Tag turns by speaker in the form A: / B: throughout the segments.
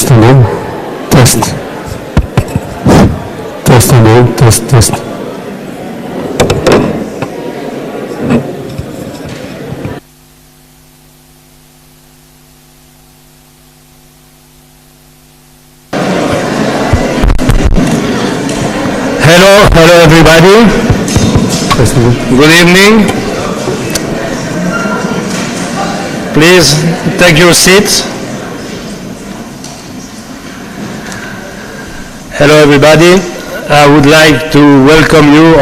A: Test again. Test. Test again. Test, test.
B: Hello everybody. Good evening. Please take your seats. Hello everybody. I would like to welcome you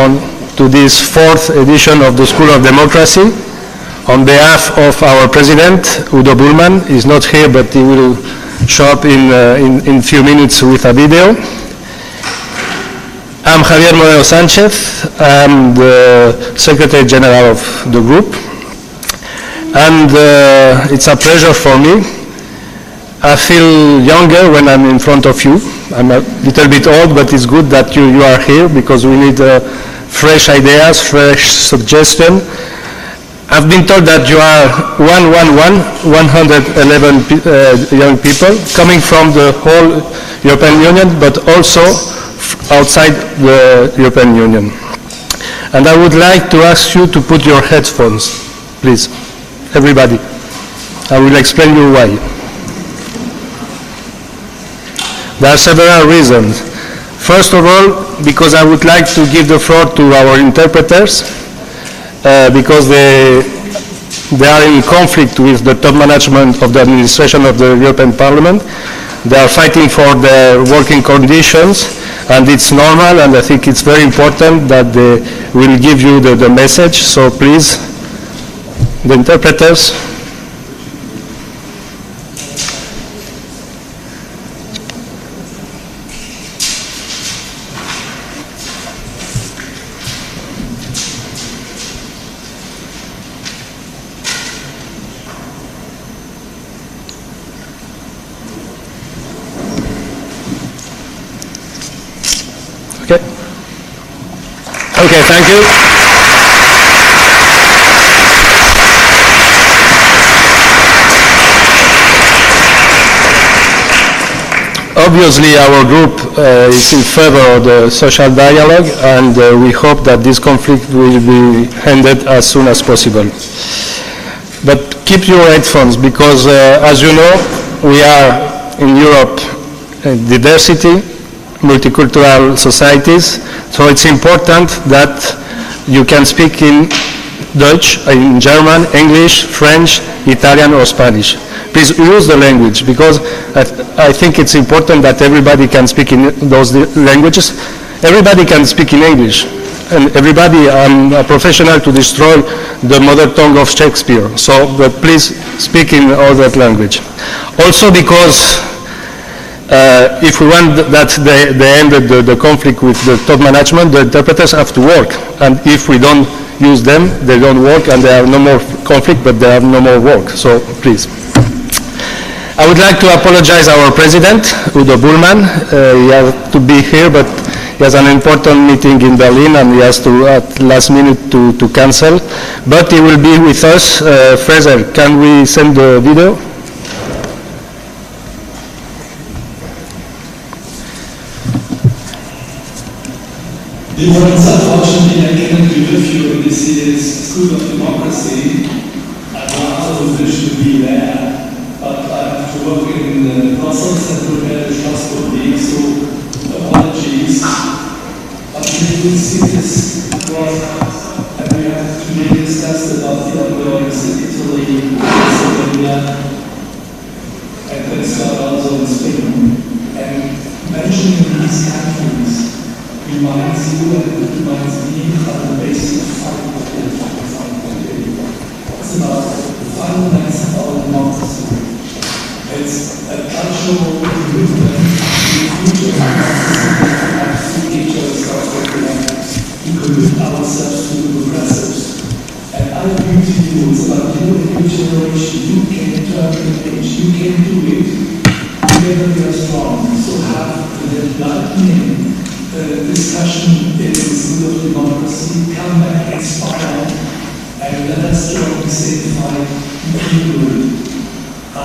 B: to this fourth edition of the School of Democracy. On behalf of our president, Udo Bullmann, he's not here but he will show up in a few minutes with a video. I'm Javier Moreno Sanchez. I'm the Secretary General of the group. And it's a pleasure for me. I feel younger when I'm in front of you. I'm a little bit old, but it's good that you are here because we need fresh ideas, fresh suggestions. I've been told that you are 111 young people coming from the whole European Union, but also outside the European Union. And I would like to ask you to put your headphones, please, everybody. I will explain you why. There are several reasons. First of all, because I would like to give the floor to our interpreters, because they are in conflict with the top management of the administration of the European Parliament. They are fighting for their working conditions, and it's normal, and I think it's very important that they will give you the message. So please, the interpreters. Okay, thank you. Obviously, our group is in favor of the social dialogue, and we hope that this conflict will be ended as soon as possible. But keep your headphones, because as you know, we are in Europe diversity, multicultural societies, so it's important that you can speak in Dutch, in German, English, French, Italian or Spanish. Please use the language, because I think it's important that everybody can speak in those languages. Everybody can speak in English, and everybody, I'm a professional to destroy the mother tongue of Shakespeare, so but please speak in all that language. Also because if we want that they ended the conflict with the top management, the interpreters have to work. And if we don't use them, they don't work, and there are no more conflict, but there are no more work. So please. I would like to apologize our president, Udo Bullmann. He has to be here, but he has an important meeting in Berlin, and he has to, at last minute, to cancel. But he will be with us. Fraser, can we send the video?
C: Unfortunately, I cannot be with you in this year's School of Democracy. I also wish to be there, but I have to work in Brussels and prepare the Strasbourg League, so apologies. But we will see this broadcast, and we have today discussed about the ongoings in Italy, Slovenia, and then start also in Spain. And mentioning these countries reminds you and reminds me of the basic fight of the fight today. It's about the fundamentals of our democracy. It's a cultural movement in the future and each other's to commit ourselves to the progressives. And I agree to you, it's about you and your generation. You can turn the page, you can do it. Together we are strong. So have the lightning discussion in the School of Democracy, come back inspired, and let us join the same fight. I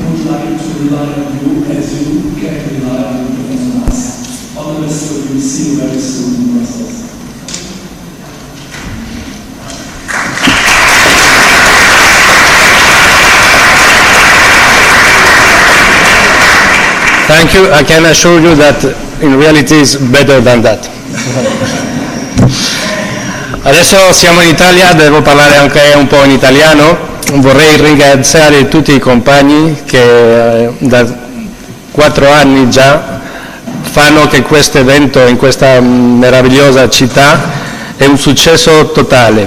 C: would like to rely on you as you can rely on us. All the best for you. See you very soon in Brussels.
B: Thank you. I can assure you that in reality it's better than that. Adesso siamo in Italia, devo parlare anche un po' in italiano. Vorrei ringraziare tutti i compagni che da 4 anni già fanno che questo evento in questa meravigliosa città è un successo totale.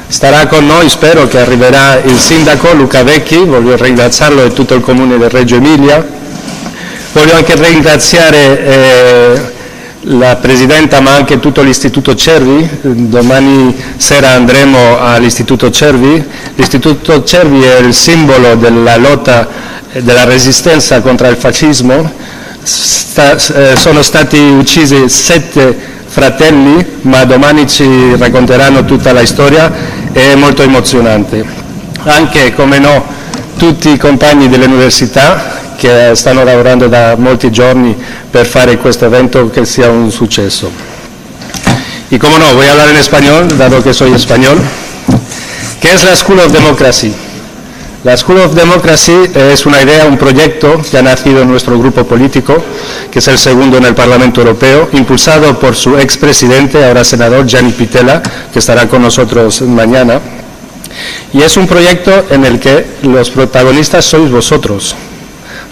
B: Starà con noi, spero che arriverà il sindaco Luca Vecchi, voglio ringraziarlo e tutto il comune di Reggio Emilia. Voglio anche ringraziare la Presidenta ma anche tutto l'Istituto Cervi. Domani sera andremo all'Istituto Cervi. L'Istituto Cervi è il simbolo della lotta e della resistenza contro il fascismo. Sono stati uccisi 7 fratelli, ma domani ci racconteranno tutta la storia, è molto emozionante. Anche, come no, tutti i compagni dell'università che stanno lavorando da molti giorni per fare questo evento que sea un suceso. Y como no, voy a hablar en español, dado que soy español. ¿Qué es la School of Democracy? La School of Democracy es una idea, un proyecto que ha nacido en nuestro grupo político, que es el segundo en el Parlamento Europeo, impulsado por su expresidente, ahora senador, Gianni Pittella, que estará con nosotros mañana. Y es un proyecto en el que los protagonistas sois vosotros.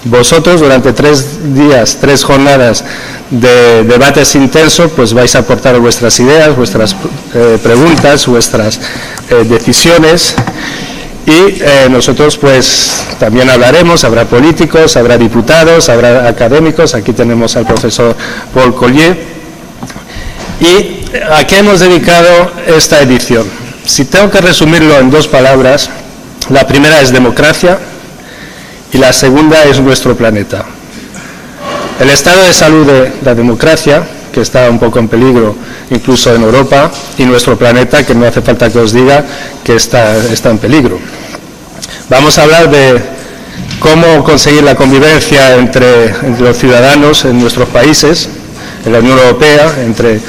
B: Vosotros durante 3 días, 3 jornadas de debates intensos, pues vais a aportar vuestras ideas, vuestras preguntas, vuestras decisiones y nosotros pues también hablaremos, habrá políticos, habrá diputados, habrá académicos, aquí tenemos al profesor Paul Collier. ¿Y a qué hemos dedicado esta edición? Si tengo que resumirlo en 2 palabras, la primera es democracia, y la segunda es nuestro planeta. El estado de salud de la democracia, que está un poco en peligro incluso en Europa, y nuestro planeta, que no hace falta que os diga que está en peligro. Vamos a hablar de cómo conseguir la convivencia entre los ciudadanos en nuestros países, en la Unión Europea, entre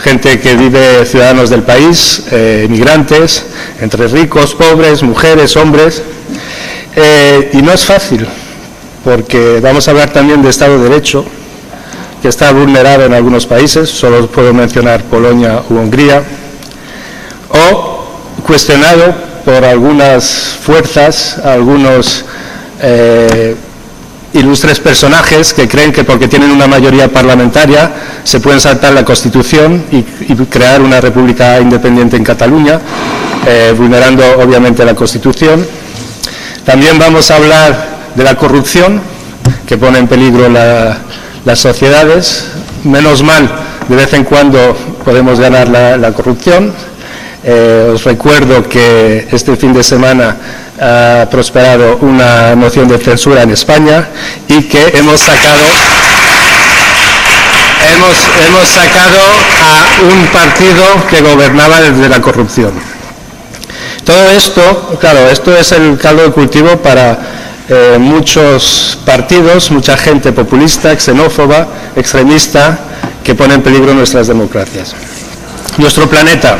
B: gente que vive, ciudadanos del país, migrantes, entre ricos, pobres, mujeres, hombres. Y no es fácil, porque vamos a hablar también de Estado de Derecho, que está vulnerado en algunos países, solo puedo mencionar Polonia u Hungría, o cuestionado por algunas fuerzas, algunos ilustres personajes que creen que porque tienen una mayoría parlamentaria se pueden saltar la Constitución y crear una república independiente en Cataluña, vulnerando obviamente la Constitución. También vamos a hablar de la corrupción, que pone en peligro las sociedades. Menos mal, de vez en cuando podemos ganar la corrupción. Os recuerdo que este fin de semana ha prosperado una moción de censura en España y que hemos sacado a un partido que gobernaba desde la corrupción. Todo esto, claro, esto es el caldo de cultivo para muchos partidos, mucha gente populista, xenófoba, extremista, que pone en peligro nuestras democracias. Nuestro planeta.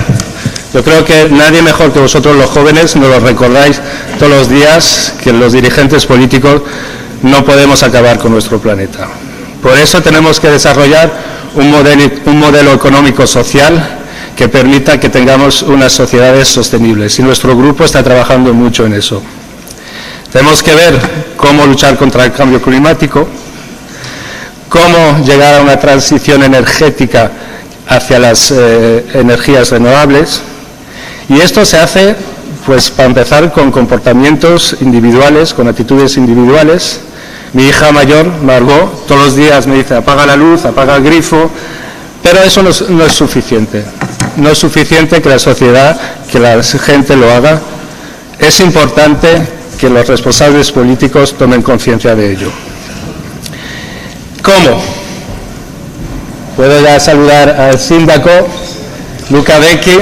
B: Yo creo que nadie mejor que vosotros los jóvenes nos lo recordáis todos los días, que los dirigentes políticos no podemos acabar con nuestro planeta. Por eso tenemos que desarrollar un modelo económico-social que permita que tengamos unas sociedades sostenibles, y nuestro grupo está trabajando mucho en eso. Tenemos que ver cómo luchar contra el cambio climático, cómo llegar a una transición energética hacia las energías renovables, y esto se hace, pues, para empezar, con comportamientos individuales, con actitudes individuales. Mi hija mayor, Margot, todos los días me dice: apaga la luz, apaga el grifo, pero eso no es suficiente. No es suficiente que la sociedad, que la gente lo haga. Es importante que los responsables políticos tomen conciencia de ello. ¿Cómo? Puedo ya saludar al síndaco, Luca Vecchi.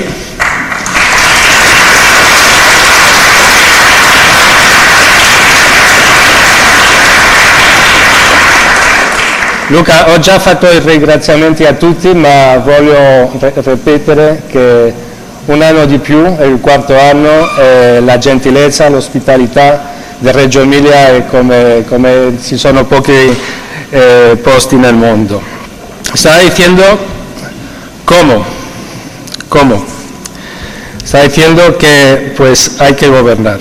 B: Luca, ho già fatto i ringraziamenti a tutti, ma voglio ripetere che un anno di più, è il quarto anno, la gentilezza, l'ospitalità del Reggio Emilia è come ci sono pochi posti nel mondo. Stava diciendo cómo. Está diciendo que pues hay que gobernar,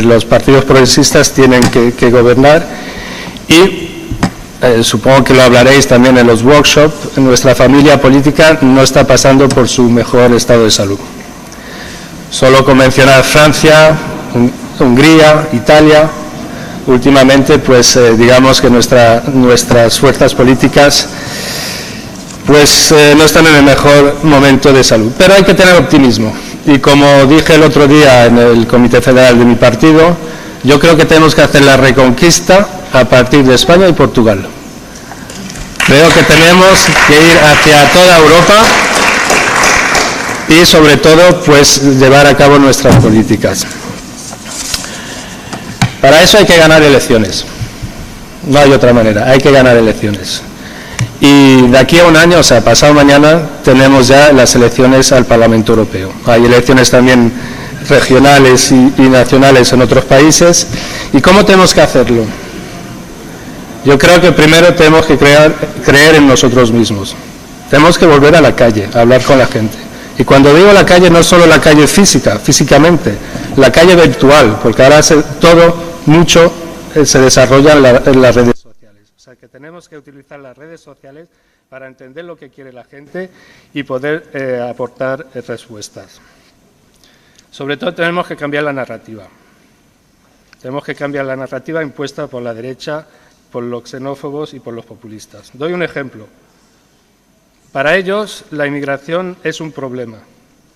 B: los partidos progresistas tienen que gobernar y supongo que lo hablaréis también en los workshops, nuestra familia política no está pasando por su mejor estado de salud. Solo con mencionar Francia, Hungría, Italia, últimamente pues digamos que nuestras fuerzas políticas pues no están en el mejor momento de salud. Pero hay que tener optimismo. Y como dije el otro día en el Comité Federal de mi partido, yo creo que tenemos que hacer la reconquista a partir de España y Portugal. Creo que tenemos que ir hacia toda Europa y sobre todo pues llevar a cabo nuestras políticas. Para eso hay que ganar elecciones. No hay otra manera, hay que ganar elecciones. Y de aquí a un año, o sea, pasado mañana, tenemos ya las elecciones al Parlamento Europeo. Hay elecciones también regionales y nacionales en otros países. ¿Y cómo tenemos que hacerlo? Yo creo que primero tenemos que creer en nosotros mismos. Tenemos que volver a la calle, a hablar con la gente. Y cuando digo la calle, no es solo la calle físicamente, la calle virtual, porque ahora mucho se desarrolla en las redes sociales. O sea, que tenemos que utilizar las redes sociales para entender lo que quiere la gente y poder aportar respuestas. Sobre todo tenemos que cambiar la narrativa. Tenemos que cambiar la narrativa impuesta por la derecha, por los xenófobos y por los populistas. Doy un ejemplo. Para ellos la inmigración es un problema.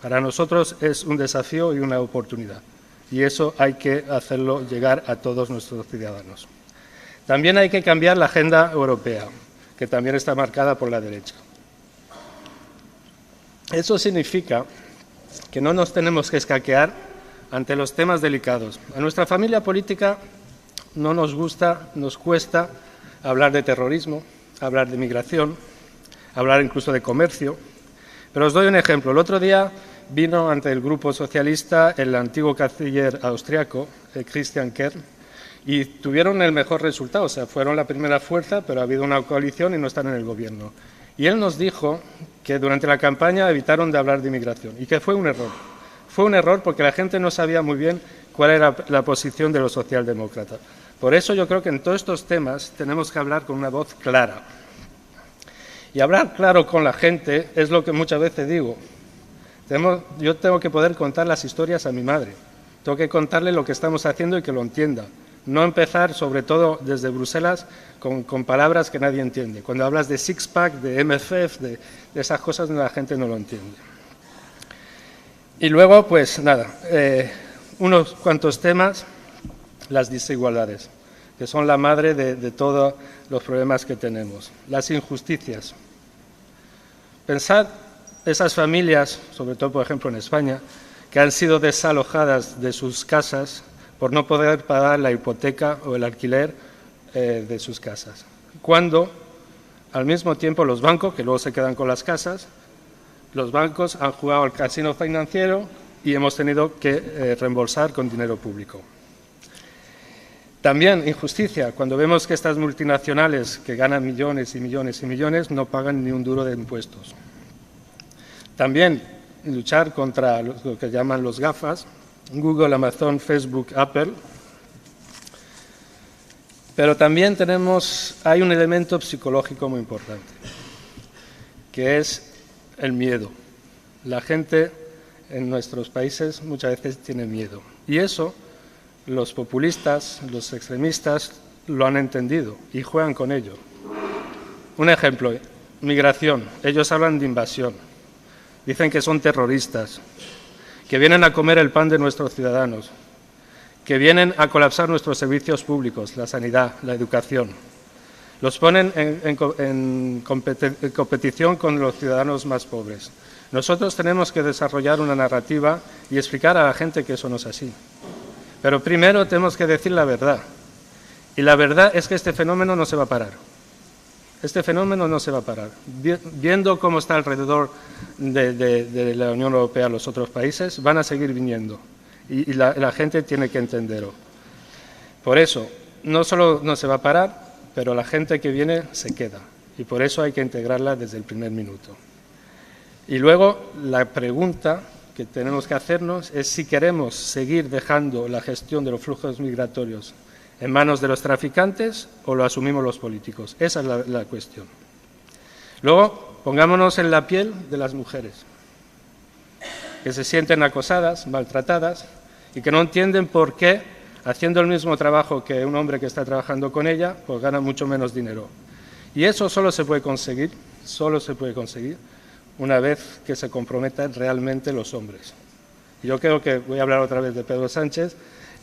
B: Para nosotros es un desafío y una oportunidad. Y eso hay que hacerlo llegar a todos nuestros ciudadanos. También hay que cambiar la agenda europea, que también está marcada por la derecha. Eso significa que no nos tenemos que escaquear ante los temas delicados. A nuestra familia política no nos gusta, nos cuesta hablar de terrorismo, hablar de migración, hablar incluso de comercio. Pero os doy un ejemplo. El otro día vino ante el Grupo Socialista el antiguo canciller austriaco, Christian Kern, y tuvieron el mejor resultado, o sea, fueron la primera fuerza, pero ha habido una coalición y no están en el gobierno. Y él nos dijo que durante la campaña evitaron de hablar de inmigración y que fue un error. Fue un error porque la gente no sabía muy bien cuál era la posición de los socialdemócratas. Por eso yo creo que en todos estos temas tenemos que hablar con una voz clara. Y hablar claro con la gente es lo que muchas veces digo. Yo tengo que poder contar las historias a mi madre. Tengo que contarle lo que estamos haciendo y que lo entienda. No empezar, sobre todo desde Bruselas, con palabras que nadie entiende. Cuando hablas de six-pack, de MFF, de esas cosas, la gente no lo entiende. Y luego, pues nada, unos cuantos temas, las desigualdades, que son la madre de todos los problemas que tenemos. Las injusticias. Pensad esas familias, sobre todo, por ejemplo, en España, que han sido desalojadas de sus casas por no poder pagar la hipoteca o el alquiler de sus casas. Cuando, al mismo tiempo, los bancos, que luego se quedan con las casas, los bancos han jugado al casino financiero y hemos tenido que reembolsar con dinero público. También injusticia, cuando vemos que estas multinacionales que ganan millones y millones y millones no pagan ni un duro de impuestos. También luchar contra lo que llaman los GAFAs, Google, Amazon, Facebook, Apple. Pero también hay un elemento psicológico muy importante, que es el miedo. La gente en nuestros países muchas veces tiene miedo. Y eso los populistas, los extremistas lo han entendido y juegan con ello. Un ejemplo, migración. Ellos hablan de invasión. Dicen que son terroristas, que vienen a comer el pan de nuestros ciudadanos, que vienen a colapsar nuestros servicios públicos, la sanidad, la educación. Los ponen en competición con los ciudadanos más pobres. Nosotros tenemos que desarrollar una narrativa y explicar a la gente que eso no es así. Pero primero tenemos que decir la verdad. Y la verdad es que este fenómeno no se va a parar. Este fenómeno no se va a parar. Viendo cómo está alrededor de la Unión Europea los otros países, van a seguir viniendo. Y la gente tiene que entenderlo. Por eso, no solo no se va a parar, pero la gente que viene se queda. Y por eso hay que integrarla desde el primer minuto. Y luego, la pregunta que tenemos que hacernos es si queremos seguir dejando la gestión de los flujos migratorios en manos de los traficantes o lo asumimos los políticos. Esa es la cuestión. Luego, pongámonos en la piel de las mujeres, que se sienten acosadas, maltratadas y que no entienden por qué, haciendo el mismo trabajo que un hombre que está trabajando con ella, pues gana mucho menos dinero. Y eso solo se puede conseguir una vez que se comprometan realmente los hombres. Yo creo que, voy a hablar otra vez de Pedro Sánchez,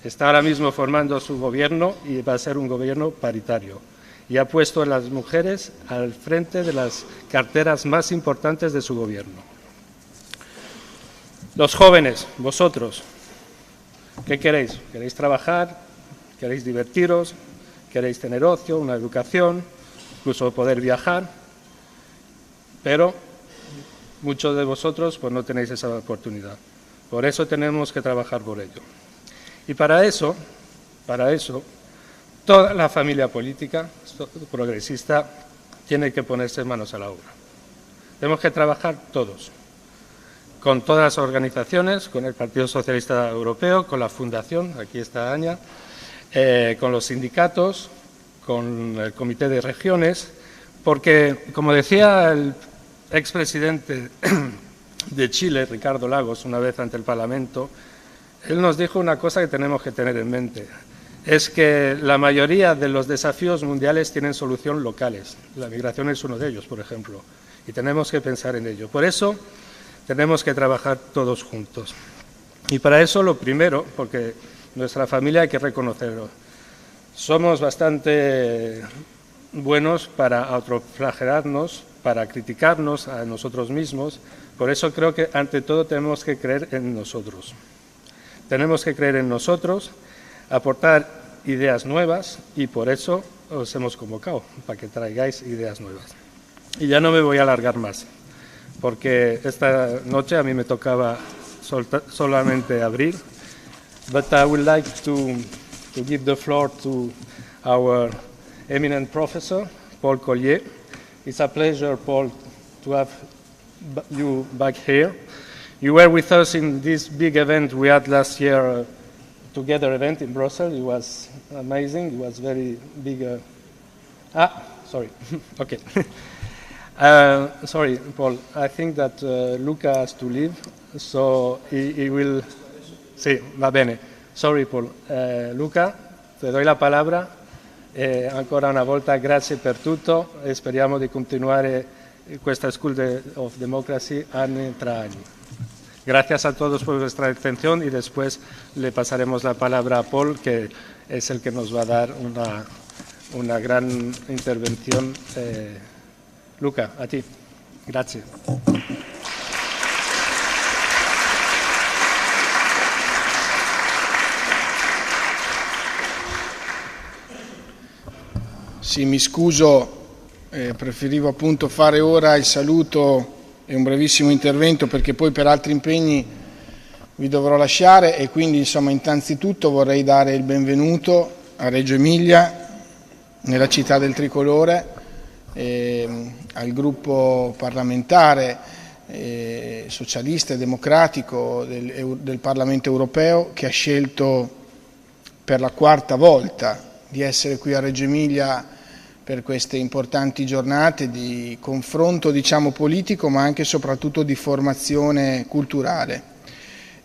B: está ahora mismo formando su gobierno y va a ser un gobierno paritario. Y ha puesto a las mujeres al frente de las carteras más importantes de su gobierno. Los jóvenes, vosotros, ¿qué queréis? ¿Queréis trabajar? ¿Queréis divertiros? ¿Queréis tener ocio, una educación, incluso poder viajar? Pero muchos de vosotros pues no tenéis esa oportunidad. Por eso tenemos que trabajar por ello. Y para eso, toda la familia política progresista tiene que ponerse manos a la obra. Tenemos que trabajar todos, con todas las organizaciones, con el Partido Socialista Europeo, con la Fundación, aquí está Aña, con los sindicatos, con el Comité de Regiones, porque, como decía el expresidente de Chile, Ricardo Lagos, una vez ante el Parlamento, él nos dijo una cosa que tenemos que tener en mente, es que la mayoría de los desafíos mundiales tienen solución locales. La migración es uno de ellos, por ejemplo, y tenemos que pensar en ello. Por eso tenemos que trabajar todos juntos. Y para eso lo primero, porque nuestra familia hay que reconocerlo, somos bastante buenos para autoflagelarnos, para criticarnos a nosotros mismos. Por eso creo que ante todo tenemos que creer en nosotros. Tenemos que creer en nosotros, aportar ideas nuevas y por eso os hemos convocado, para que traigáis ideas nuevas. Y ya no me voy a alargar más, porque esta noche a mí me tocaba solamente abrir. But I would like to give the floor to our eminent professor, Paul Collier. It's a pleasure, Paul, to have you back here. You were with us in this big event we had last year, Together event in Brussels. It was amazing. It was very big. Sorry. Okay. Sorry, Paul. I think that Luca has to leave, so he will... Sì, va bene. Sorry, Paul. Luca, te doy la palabra. Ancora una volta grazie per tutto e speriamo di continuare questa School of Democracy anni tra anni. Gracias a todos por vuestra atención y después le pasaremos la palabra a Paul, que es el que nos va a dar una gran intervención. Luca, a ti. Gracias.
D: Sì, mi scuso, preferivo appunto fare ora il saluto e un brevissimo intervento perché poi per altri impegni vi dovrò lasciare e quindi insomma innanzitutto vorrei dare il benvenuto a Reggio Emilia, nella città del tricolore, al gruppo parlamentare socialista e democratico del Parlamento europeo che ha scelto per la quarta volta di essere qui a Reggio Emilia per queste importanti giornate di confronto, diciamo, politico, ma anche e soprattutto di formazione culturale.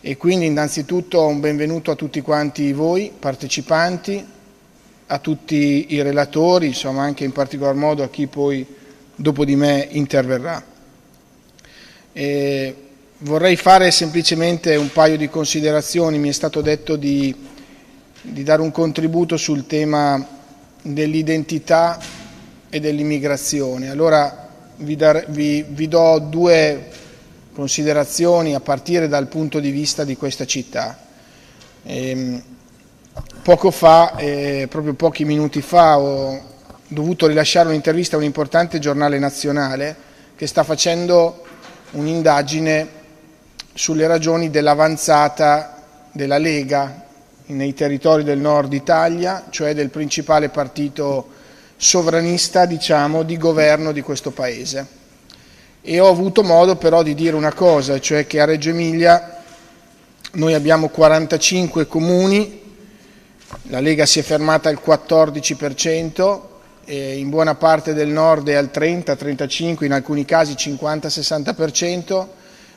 D: E quindi innanzitutto un benvenuto a tutti quanti voi partecipanti, a tutti i relatori, insomma anche in particolar modo a chi poi dopo di me interverrà. Vorrei fare semplicemente un paio di considerazioni. Mi è stato detto di dare un contributo sul tema dell'identità e dell'immigrazione. Allora vi do due considerazioni a partire dal punto di vista di questa città. poco fa, proprio pochi minuti fa, ho dovuto rilasciare un'intervista a un importante giornale nazionale che sta facendo un'indagine sulle ragioni dell'avanzata della Lega nei territori del nord Italia, cioè del principale partito sovranista, diciamo, di governo di questo paese. E ho avuto modo però di dire una cosa, cioè che a Reggio Emilia noi abbiamo 45 comuni, la Lega si è fermata al 14%, e in buona parte del nord è al 30-35%, in alcuni casi 50-60%,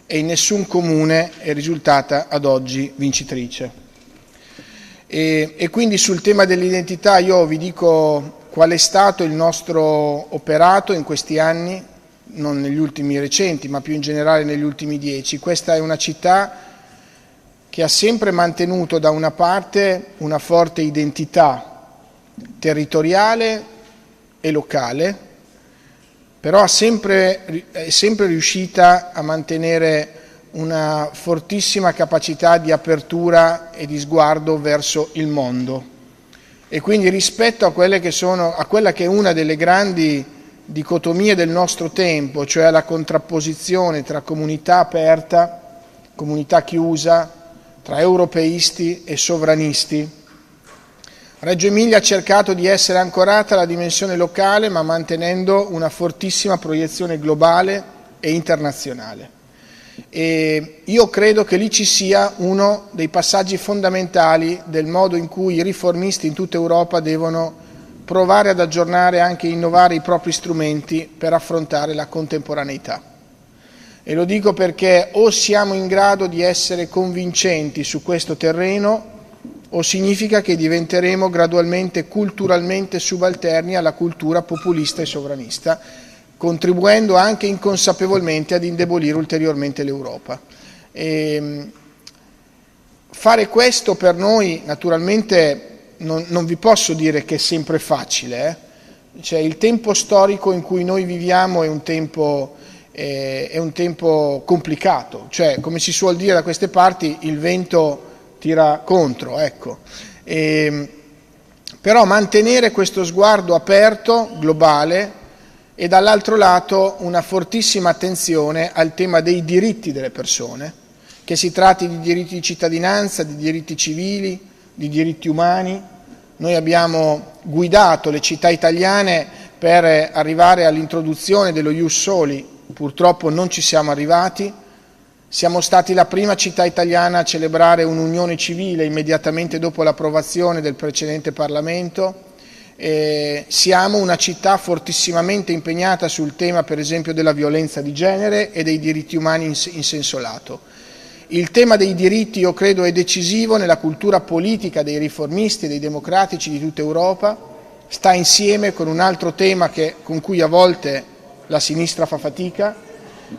D: e in nessun comune è risultata ad oggi vincitrice. E quindi sul tema dell'identità io vi dico qual è stato il nostro operato in questi anni, non negli ultimi recenti, ma più in generale negli ultimi 10. Questa è una città che ha sempre mantenuto da una parte una forte identità territoriale e locale, però è sempre riuscita a mantenere una fortissima capacità di apertura e di sguardo verso il mondo. E quindi rispetto a quella che è una delle grandi dicotomie del nostro tempo, cioè la contrapposizione tra comunità aperta, comunità chiusa, tra europeisti e sovranisti, Reggio Emilia ha cercato di essere ancorata alla dimensione locale, ma mantenendo una fortissima proiezione globale e internazionale. E io credo che lì ci sia uno dei passaggi fondamentali del modo in cui i riformisti in tutta Europa devono provare ad aggiornare e anche innovare i propri strumenti per affrontare la contemporaneità. E lo dico perché o siamo in grado di essere convincenti su questo terreno, o significa che diventeremo gradualmente culturalmente subalterni alla cultura populista e sovranista, contribuendo anche inconsapevolmente ad indebolire ulteriormente l'Europa. Fare questo per noi naturalmente non vi posso dire che è sempre facile, Cioè, il tempo storico in cui noi viviamo è un tempo complicato, cioè, come si suol dire da queste parti, il vento tira contro, ecco. Però mantenere questo sguardo aperto, globale, e dall'altro lato una fortissima attenzione al tema dei diritti delle persone, che si tratti di diritti di cittadinanza, di diritti civili, di diritti umani. Noi abbiamo guidato le città italiane per arrivare all'introduzione dello ius soli, purtroppo non ci siamo arrivati. Siamo stati la prima città italiana a celebrare un'unione civile immediatamente dopo l'approvazione del precedente Parlamento. Siamo una città fortissimamente impegnata sul tema, per esempio, della violenza di genere e dei diritti umani in senso lato. Il tema dei diritti, io credo, è decisivo nella cultura politica dei riformisti e dei democratici di tutta Europa. Sta insieme con un altro tema con cui a volte la sinistra fa fatica,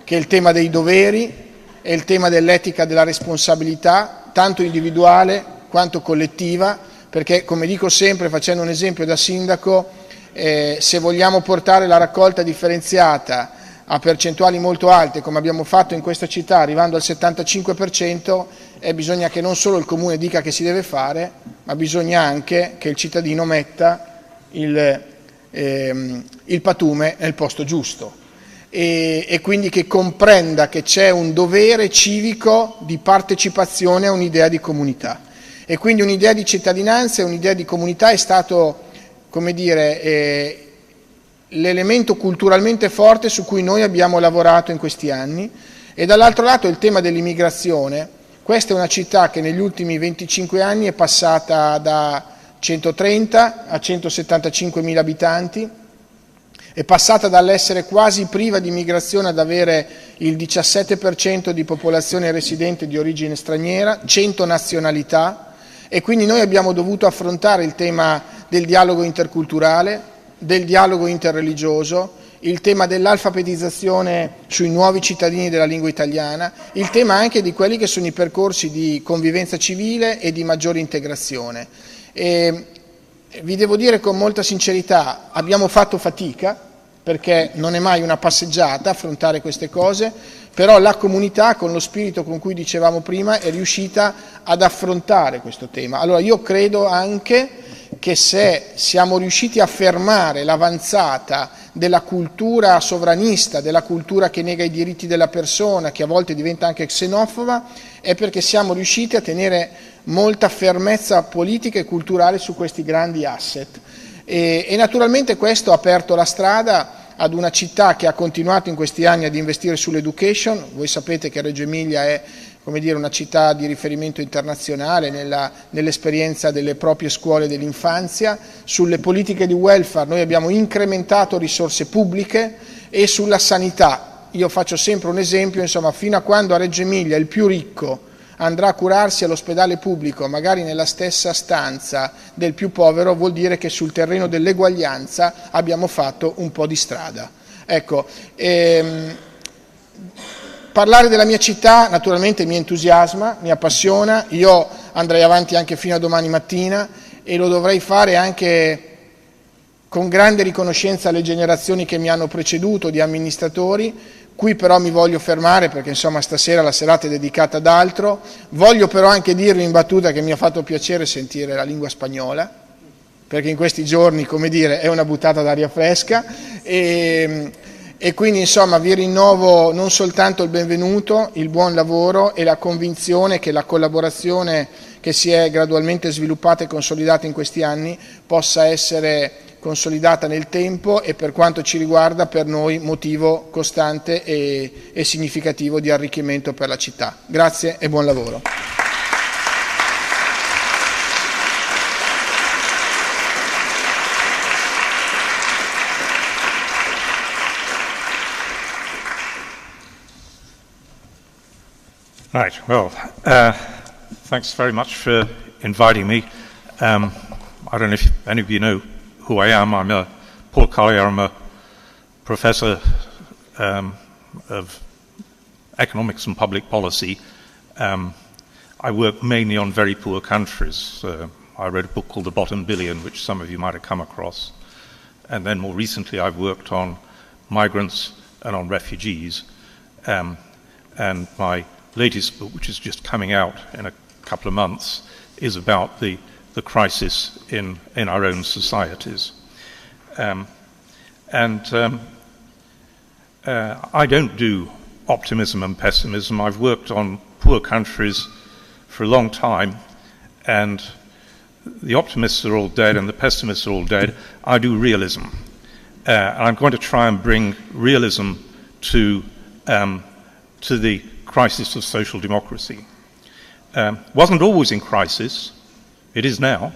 D: che è il tema dei doveri, è il tema dell'etica della responsabilità, tanto individuale quanto collettiva, perché, come dico sempre, facendo un esempio da sindaco, se vogliamo portare la raccolta differenziata a percentuali molto alte, come abbiamo fatto in questa città, arrivando al 75%, bisogna che non solo il Comune dica che si deve fare, ma bisogna anche che il cittadino metta il patume nel posto giusto. E quindi che comprenda che c'è un dovere civico di partecipazione a un'idea di comunità. E quindi un'idea di cittadinanza e un'idea di comunità è stato, come dire, l'elemento culturalmente forte su cui noi abbiamo lavorato in questi anni. E dall'altro lato il tema dell'immigrazione. Questa è una città che negli ultimi 25 anni è passata da 130 a 175 mila abitanti, è passata dall'essere quasi priva di immigrazione ad avere il 17% di popolazione residente di origine straniera, 100 nazionalità, e quindi noi abbiamo dovuto affrontare il tema del dialogo interculturale, del dialogo interreligioso, il tema dell'alfabetizzazione sui nuovi cittadini della lingua italiana, il tema anche di quelli che sono i percorsi di convivenza civile e di maggiore integrazione. E vi devo dire con molta sincerità, abbiamo fatto fatica, perché non è mai una passeggiata affrontare queste cose, però la comunità, con lo spirito con cui dicevamo prima, è riuscita ad affrontare questo tema. Allora io credo anche che se siamo riusciti a fermare l'avanzata della cultura sovranista, della cultura che nega i diritti della persona, che a volte diventa anche xenofoba, è perché siamo riusciti a tenere molta fermezza politica e culturale su questi grandi asset. E naturalmente questo ha aperto la strada ad una città che ha continuato in questi anni ad investire sull'education. Voi sapete che Reggio Emilia è, come dire, una città di riferimento internazionale nell'esperienza delle proprie scuole dell'infanzia. Sulle politiche di welfare noi abbiamo incrementato risorse pubbliche, e sulla sanità, io faccio sempre un esempio, insomma, fino a quando a Reggio Emilia il più ricco andrà a curarsi all'ospedale pubblico, magari nella stessa stanza del più povero, vuol dire che sul terreno dell'eguaglianza abbiamo fatto un po' di strada. Ecco, parlare della mia città naturalmente mi entusiasma, mi appassiona, io andrei avanti anche fino a domani mattina e lo dovrei fare anche con grande riconoscenza alle generazioni che mi hanno preceduto di amministratori. Qui però mi voglio fermare perché insomma stasera la serata è dedicata ad altro. Voglio però anche dirvi in battuta che mi ha fatto piacere sentire la lingua spagnola, perché in questi giorni, come dire, è una buttata d'aria fresca, e quindi insomma vi rinnovo non soltanto il benvenuto, il buon lavoro e la convinzione che la collaborazione che si è gradualmente sviluppata e consolidata in questi anni possa essere consolidata nel tempo e, per quanto ci riguarda, per noi motivo costante e significativo di arricchimento per la città. Grazie e buon lavoro.
E: Right, well, thanks very much for inviting me. I don't know if any of you know who I am. I'm Paul Collier. I'm a professor of economics and public policy. I work mainly on very poor countries. I wrote a book called The Bottom Billion, which some of you might have come across. And then more recently I've worked on migrants and on refugees. And my latest book, which is just coming out in a couple of months, is about the crisis in our own societies. I don't do optimism and pessimism. I've worked on poor countries for a long time, and the optimists are all dead and the pessimists are all dead. I do realism. And I'm going to try and bring realism to the crisis of social democracy. Wasn't always in crisis. It is now.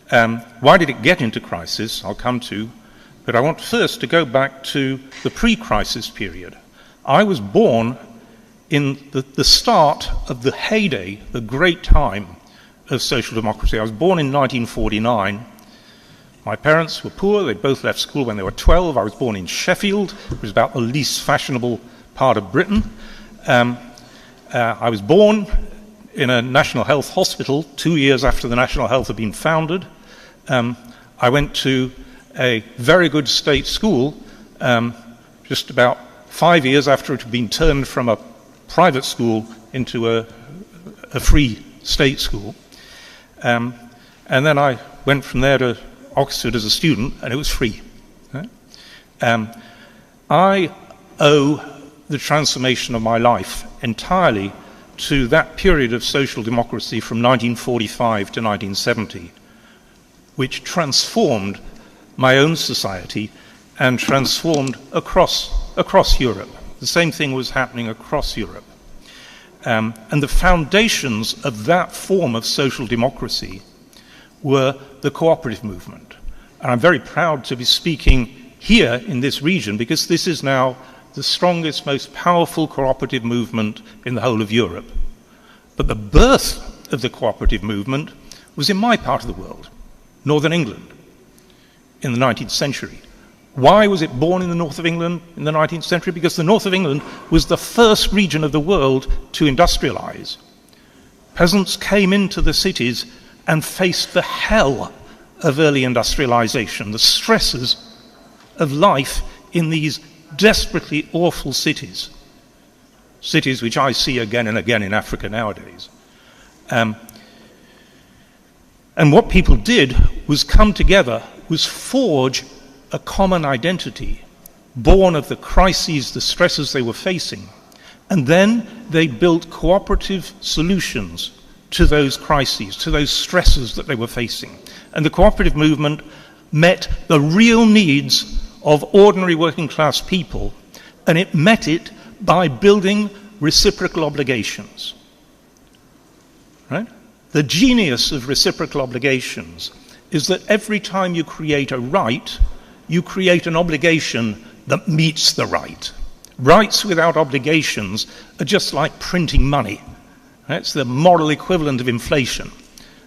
E: Why did it get into crisis? I'll come to. But I want first to go back to the pre-crisis period. I was born in the start of the heyday, the great time of social democracy. I was born in 1949. My parents were poor. They both left school when they were 12. I was born in Sheffield, which was about the least fashionable part of Britain. I was born in a National Health hospital 2 years after the National Health had been founded. I went to a very good state school just about 5 years after it had been turned from a private school into a free state school. And then I went from there to Oxford as a student, and it was free. I owe the transformation of my life entirely to that period of social democracy from 1945 to 1970, which transformed my own society and transformed across Europe. The same thing was happening across Europe. And the foundations of that form of social democracy were the cooperative movement. And I'm very proud to be speaking here in this region, because this is now the strongest, most powerful cooperative movement in the whole of Europe. But the birth of the cooperative movement was in my part of the world, Northern England, in the 19th century. Why was it born in the north of England in the 19th century? Because the north of England was the first region of the world to industrialize. Peasants came into the cities and faced the hell of early industrialization, the stresses of life in these desperately awful cities, cities which I see again and again in Africa nowadays. And what people did was come together, was forge a common identity, born of the crises, the stresses they were facing. And then they built cooperative solutions to those crises, to those stresses that they were facing. And the cooperative movement met the real needs of ordinary working class people, and it met it by building reciprocal obligations. Right? The genius of reciprocal obligations is that every time you create a right, you create an obligation that meets the right. Rights without obligations are just like printing money. Right? It's the moral equivalent of inflation.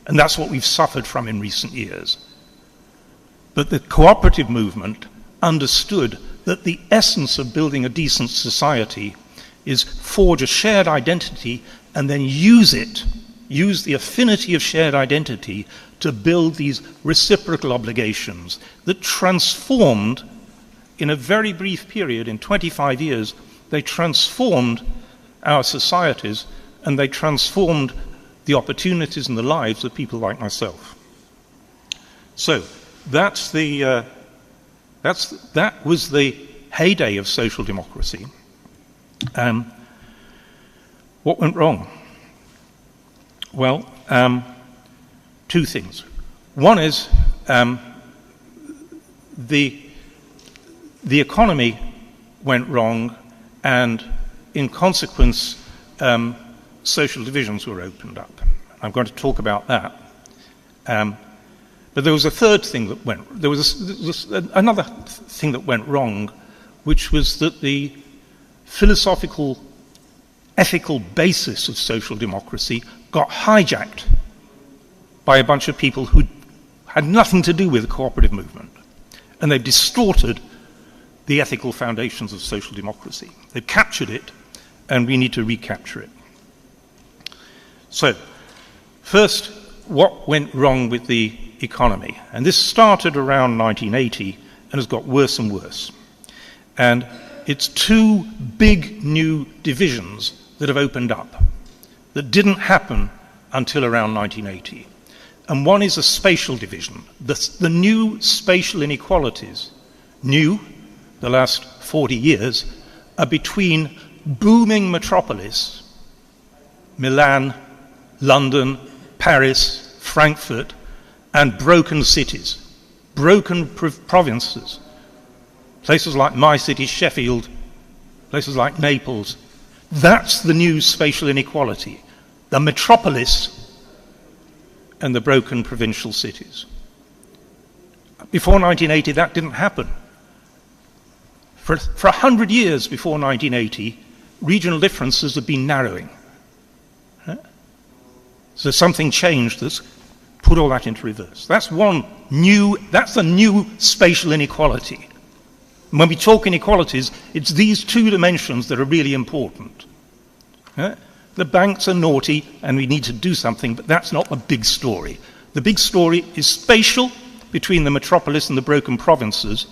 E: And that's what we've suffered from in recent years. But the cooperative movement understood that the essence of building a decent society is forge a shared identity and then use the affinity of shared identity to build these reciprocal obligations that transformed, in a very brief period, in 25 years, they transformed our societies and they transformed the opportunities and the lives of people like myself. So that was the heyday of social democracy. What went wrong? Well, two things. One is the economy went wrong, and in consequence, social divisions were opened up. I'm going to talk about that. But there was a third thing that there was another thing that went wrong, which was that the philosophical, ethical basis of social democracy got hijacked by a bunch of people who had nothing to do with the cooperative movement. And they've distorted the ethical foundations of social democracy. They've captured it, and we need to recapture it. So, first, what went wrong with the economy? And this started around 1980 and has got worse and worse. And it's two big new divisions that have opened up that didn't happen until around 1980. And one is a spatial division. The new spatial inequalities, new, the last 40 years, are between booming metropolis, Milan, London, Paris, Frankfurt, and broken cities, broken provinces, places like my city, Sheffield, places like Naples. That's the new spatial inequality, the metropolis and the broken provincial cities. Before 1980, that didn't happen. For 100 years before 1980, regional differences have been narrowing. So something changed that's put all that into reverse. That's the new spatial inequality. And when we talk inequalities, it's these two dimensions that are really important. The banks are naughty and we need to do something, but that's not the big story. The big story is spatial, between the metropolis and the broken provinces,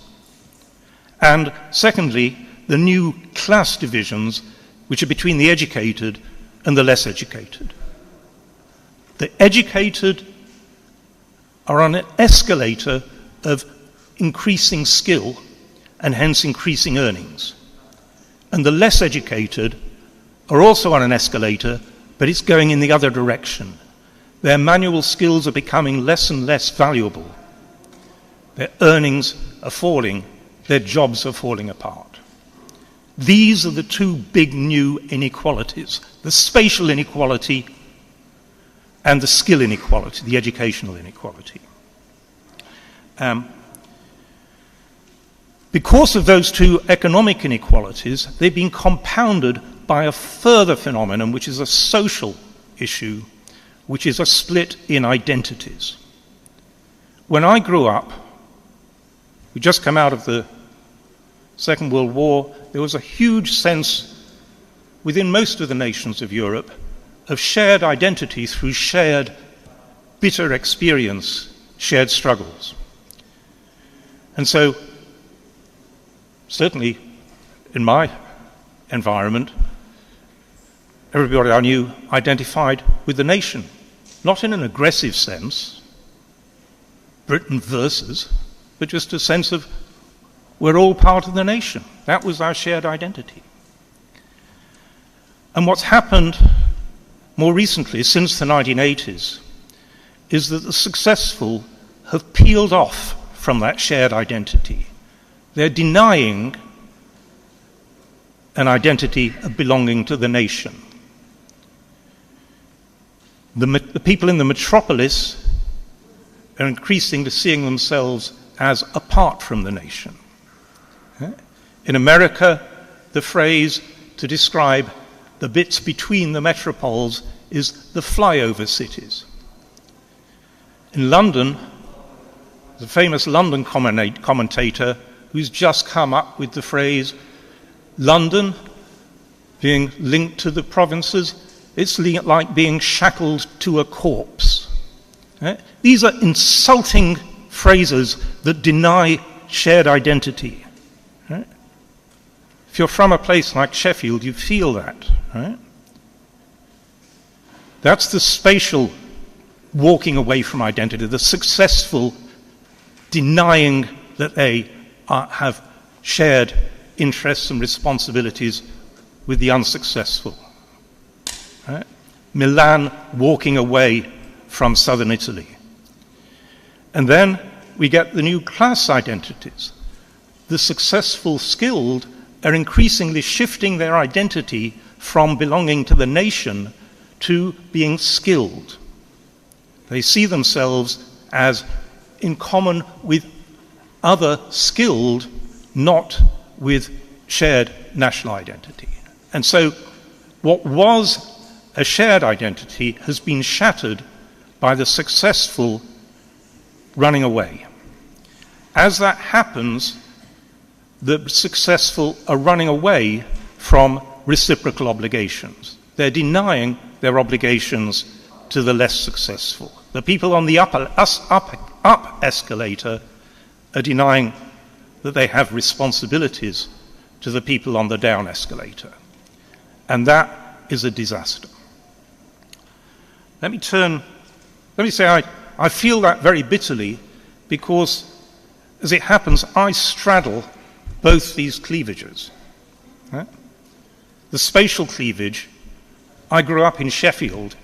E: and secondly, the new class divisions, which are between the educated and the less educated. The educated are on an escalator of increasing skill and hence increasing earnings. And the less educated are also on an escalator, but it's going in the other direction. Their manual skills are becoming less and less valuable. Their earnings are falling, their jobs are falling apart. These are the two big new inequalities, the spatial inequality and the skill inequality, the educational inequality. Because of those two economic inequalities, they've been compounded by a further phenomenon, which is a social issue, which is a split in identities. When I grew up, we just come out of the Second World War, there was a huge sense within most of the nations of Europe of shared identity through shared bitter experience, shared struggles. And so certainly in my environment, everybody I knew identified with the nation, not in an aggressive sense, Britain versus, but just a sense of we're all part of the nation. That was our shared identity. And what's happened more recently, since the 1980s, is that the successful have peeled off from that shared identity. They're denying an identity of belonging to the nation. The people in the metropolis are increasingly seeing themselves as apart from the nation. In America, the phrase to describe the bits between the metropoles is the flyover cities. In London, the famous London commentator who's just come up with the phrase London being linked to the provinces, it's like being shackled to a corpse. These are insulting phrases that deny shared identity. If you're from a place like Sheffield, you feel that. That's the spatial walking away from identity, the successful denying that they have shared interests and responsibilities with the unsuccessful. Milan walking away from southern Italy. And then we get the new class identities. The successful, skilled are increasingly shifting their identity from belonging to the nation to being skilled. They see themselves as in common with other skilled, not with shared national identity. And so what was a shared identity has been shattered by the successful running away. As that happens, the successful are running away from reciprocal obligations. They're denying their obligations to the less successful. The people on the up escalator are denying that they have responsibilities to the people on the down escalator. And that is a disaster. Let me say I feel that very bitterly because, as it happens, I straddle both these cleavages. The spatial cleavage, I grew up in Sheffield.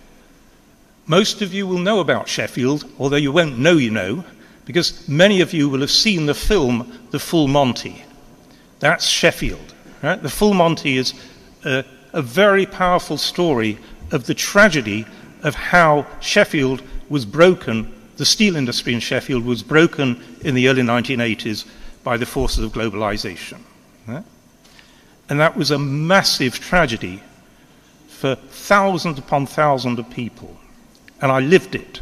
E: Most of you will know about Sheffield, although you won't know you know, because many of you will have seen the film The Full Monty. That's Sheffield. The Full Monty is a very powerful story of the tragedy of how Sheffield was broken, the steel industry in Sheffield was broken in the early 1980s by the forces of globalization. And that was a massive tragedy for thousands upon thousands of people. And I lived it.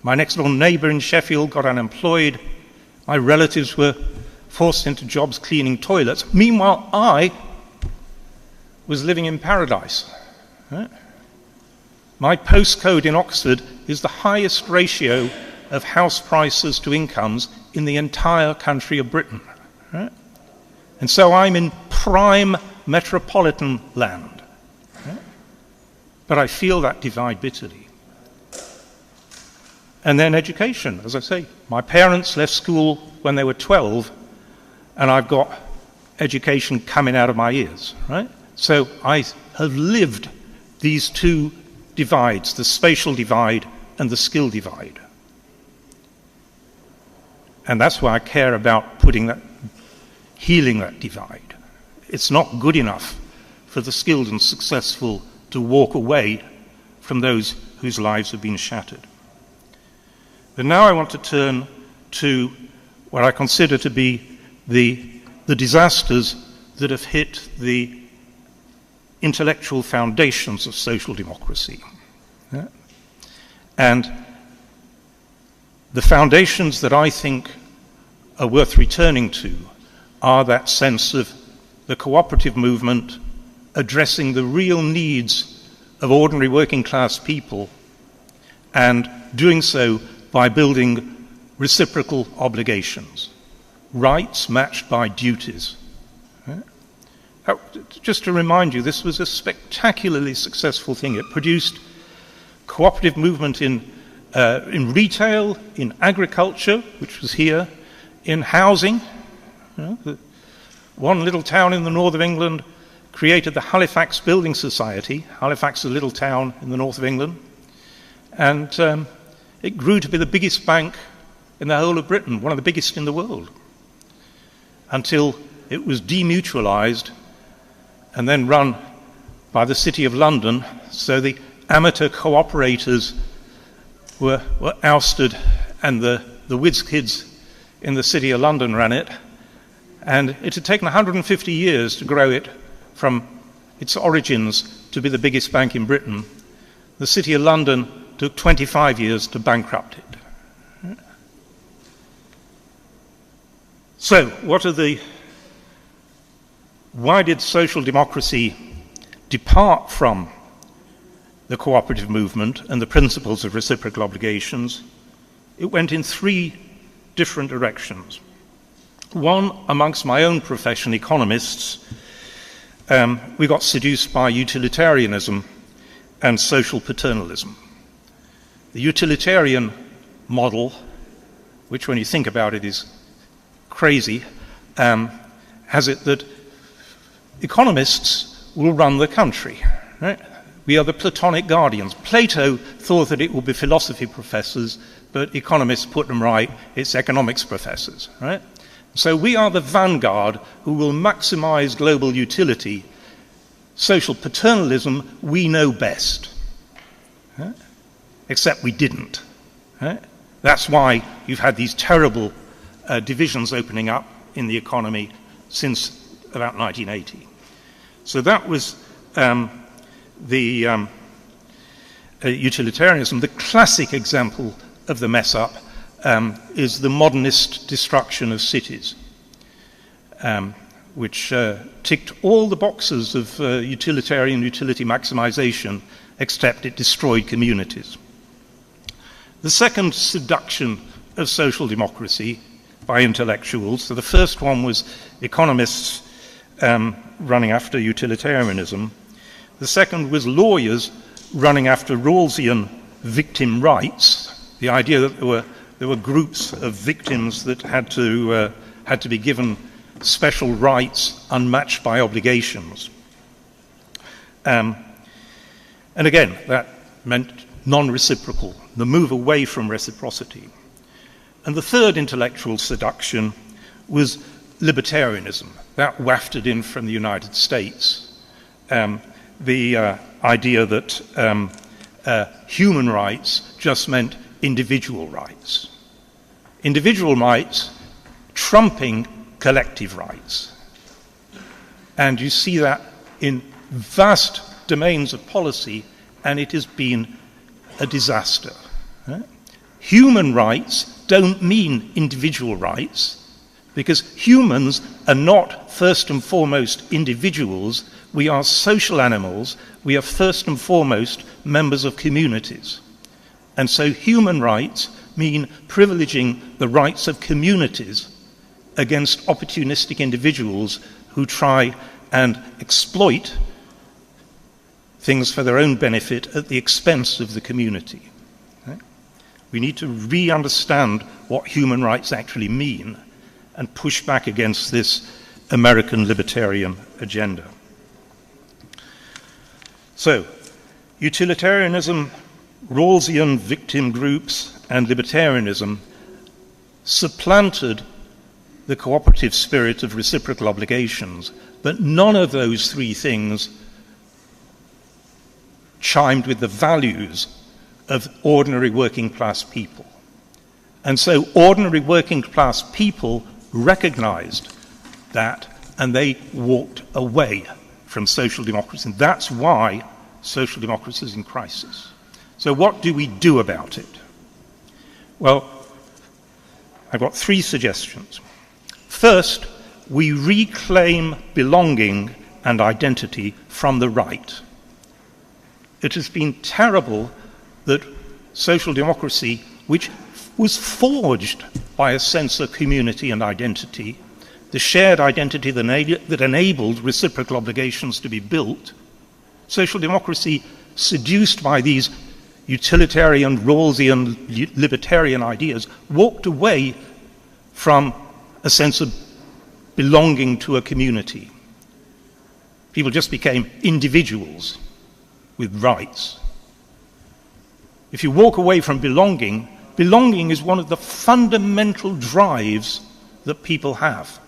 E: My next door neighbor in Sheffield got unemployed. My relatives were forced into jobs cleaning toilets. Meanwhile, I was living in paradise. My postcode in Oxford is the highest ratio of house prices to incomes in the entire country of Britain. And so I'm in prime metropolitan land. But I feel that divide bitterly. And then education, as I say. My parents left school when they were 12, and I've got education coming out of my ears, right? So I have lived these two divides, the spatial divide and the skill divide. And that's why I care about healing that divide. It's not good enough for the skilled and successful to walk away from those whose lives have been shattered. But now I want to turn to what I consider to be the disasters that have hit the intellectual foundations of social democracy. And the foundations that I think are worth returning to are that sense of the cooperative movement addressing the real needs of ordinary working class people and doing so by building reciprocal obligations. rights matched by duties. Just to remind you, this was a spectacularly successful thing. It produced cooperative movement in retail, in agriculture, which was here, in housing. One little town in the north of England created the Halifax Building Society. Halifax is a little town in the north of England. And it grew to be the biggest bank in the whole of Britain, one of the biggest in the world, until it was demutualised and then run by the City of London. So the amateur cooperators were ousted, and the whiz kids in the City of London ran it. And it had taken 150 years to grow it from its origins to be the biggest bank in Britain. The City of London took 25 years to bankrupt it. So, why did social democracy depart from the cooperative movement and the principles of reciprocal obligations? It went in three different directions. One, amongst my own profession, economists, we got seduced by utilitarianism and social paternalism. The utilitarian model, which when you think about it is crazy, has it that economists will run the country. Right? We are the Platonic guardians. Plato thought that it would be philosophy professors, but economists put them right, it's economics professors. Right? So we are the vanguard who will maximize global utility. Social paternalism, we know best. Right? Except we didn't. Right? That's why you've had these terrible divisions opening up in the economy since about 1980. So that was the utilitarianism. The classic example of the mess-up is the modernist destruction of cities, which ticked all the boxes of utilitarian utility maximization, except it destroyed communities. The second seduction of social democracy by intellectuals, so the first one was economists running after utilitarianism. The second was lawyers running after Rawlsian victim rights, the idea that there were groups of victims that had to be given special rights unmatched by obligations. And again, that meant non-reciprocal, the move away from reciprocity. And the third intellectual seduction was libertarianism. That wafted in from the United States. The idea that human rights just meant individual rights. Individual rights trumping collective rights. And you see that in vast domains of policy, and it has been a disaster. Human rights don't mean individual rights, because humans are not first and foremost individuals. We are social animals. We are first and foremost members of communities. And so human rights mean privileging the rights of communities against opportunistic individuals who try and exploit things for their own benefit at the expense of the community. We need to re-understand what human rights actually mean and push back against this American libertarian agenda. So, utilitarianism, Rawlsian victim groups, and libertarianism supplanted the cooperative spirit of reciprocal obligations, but none of those three things chimed with the values of ordinary working class people. And so ordinary working class people recognized that, and they walked away from social democracy. And that's why social democracy is in crisis. So what do we do about it? Well, I've got three suggestions. First, we reclaim belonging and identity from the right. It has been terrible that social democracy, which was forged by a sense of community and identity, the shared identity that enabled reciprocal obligations to be built. Social democracy, seduced by these utilitarian, Rawlsian, libertarian ideas, walked away from a sense of belonging to a community. People just became individuals with rights. If you walk away from belonging, belonging is one of the fundamental drives that people have.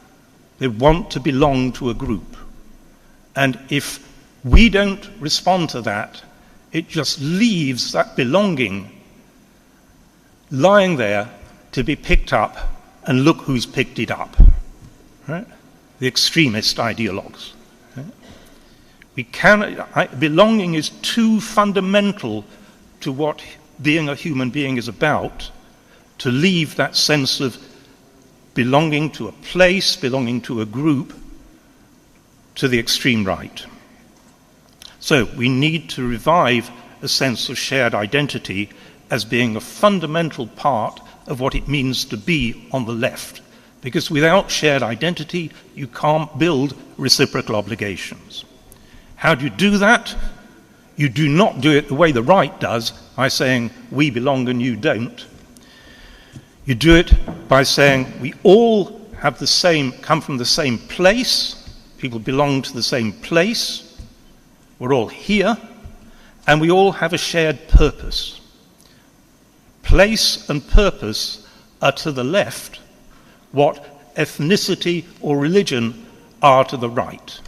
E: They want to belong to a group. And if we don't respond to that, it just leaves that belonging lying there to be picked up, and look who's picked it up. Right? The extremist ideologues. Right? Belonging is too fundamental to what being a human being is about, to leave that sense of belonging to a place, belonging to a group, to the extreme right. So we need to revive a sense of shared identity as being a fundamental part of what it means to be on the left. Because without shared identity, you can't build reciprocal obligations. How do you do that? You do not do it the way the right does, by saying, we belong and you don't. You do it by saying, we all have the same, come from the same place, people belong to the same place, we're all here, and we all have a shared purpose. Place and purpose are to the left what ethnicity or religion are to the right.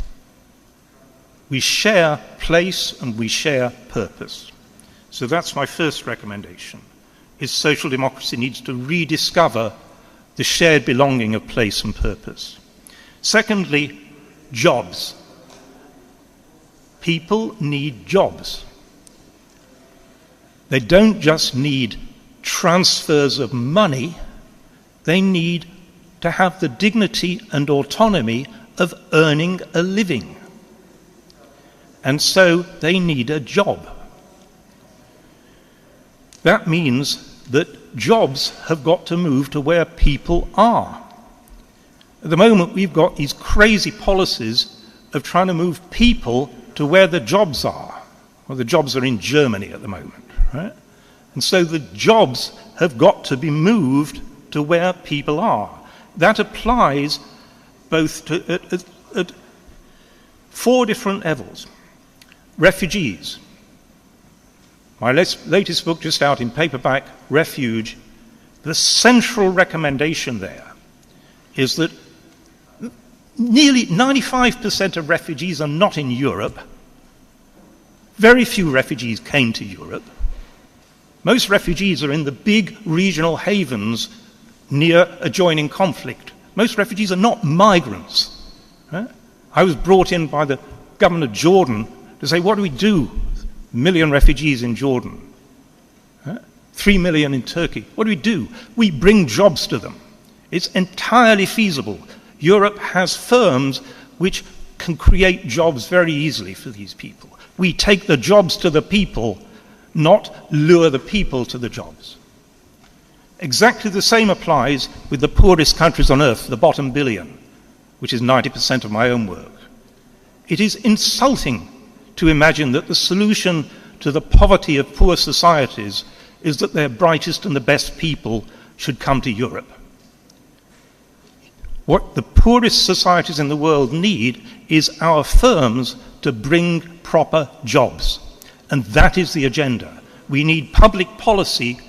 E: We share place and we share purpose. So that's my first recommendation, is social democracy needs to rediscover the shared belonging of place and purpose. Secondly, jobs. People need jobs. They don't just need transfers of money, they need to have the dignity and autonomy of earning a living. And so they need a job. That means that jobs have got to move to where people are. At the moment, we've got these crazy policies of trying to move people to where the jobs are. Well, the jobs are in Germany at the moment, right? And so the jobs have got to be moved to where people are. That applies both to, at 4 different levels. Refugees. My latest book, just out in paperback, Refuge, the central recommendation there is that nearly 95% of refugees are not in Europe. Very few refugees came to Europe. Most refugees are in the big regional havens near adjoining conflict. Most refugees are not migrants. Right? I was brought in by the government of Jordan to say, what do we do? 1 million refugees in Jordan. 3 million in Turkey. What do we do? We bring jobs to them. It's entirely feasible. Europe has firms which can create jobs very easily for these people. We take the jobs to the people, not lure the people to the jobs. Exactly the same applies with the poorest countries on earth, the bottom billion, which is 90% of my own work. It is insulting to imagine that the solution to the poverty of poor societies is that their brightest and the best people should come to Europe. What the poorest societies in the world need is our firms to bring proper jobs. And that is the agenda. We need public policy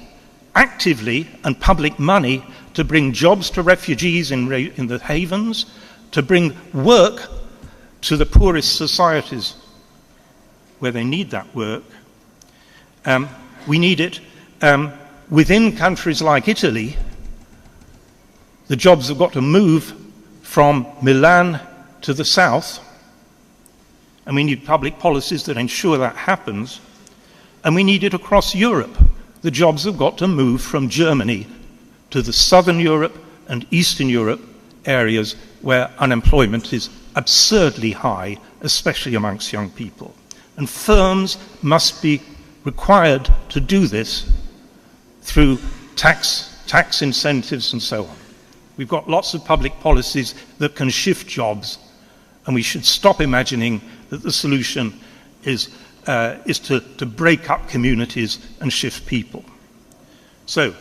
E: actively and public money to bring jobs to refugees in the havens, to bring work to the poorest societies where they need that work. We need it within countries like Italy. The jobs have got to move from Milan to the south, and we need public policies that ensure that happens. And we need it across Europe. The jobs have got to move from Germany to the southern Europe and Eastern Europe areas where unemployment is absurdly high, especially amongst young people. And firms must be required to do this through tax tax incentives, and so on. We've got lots of public policies that can shift jobs, and we should stop imagining that the solution is to break up communities and shift people. So,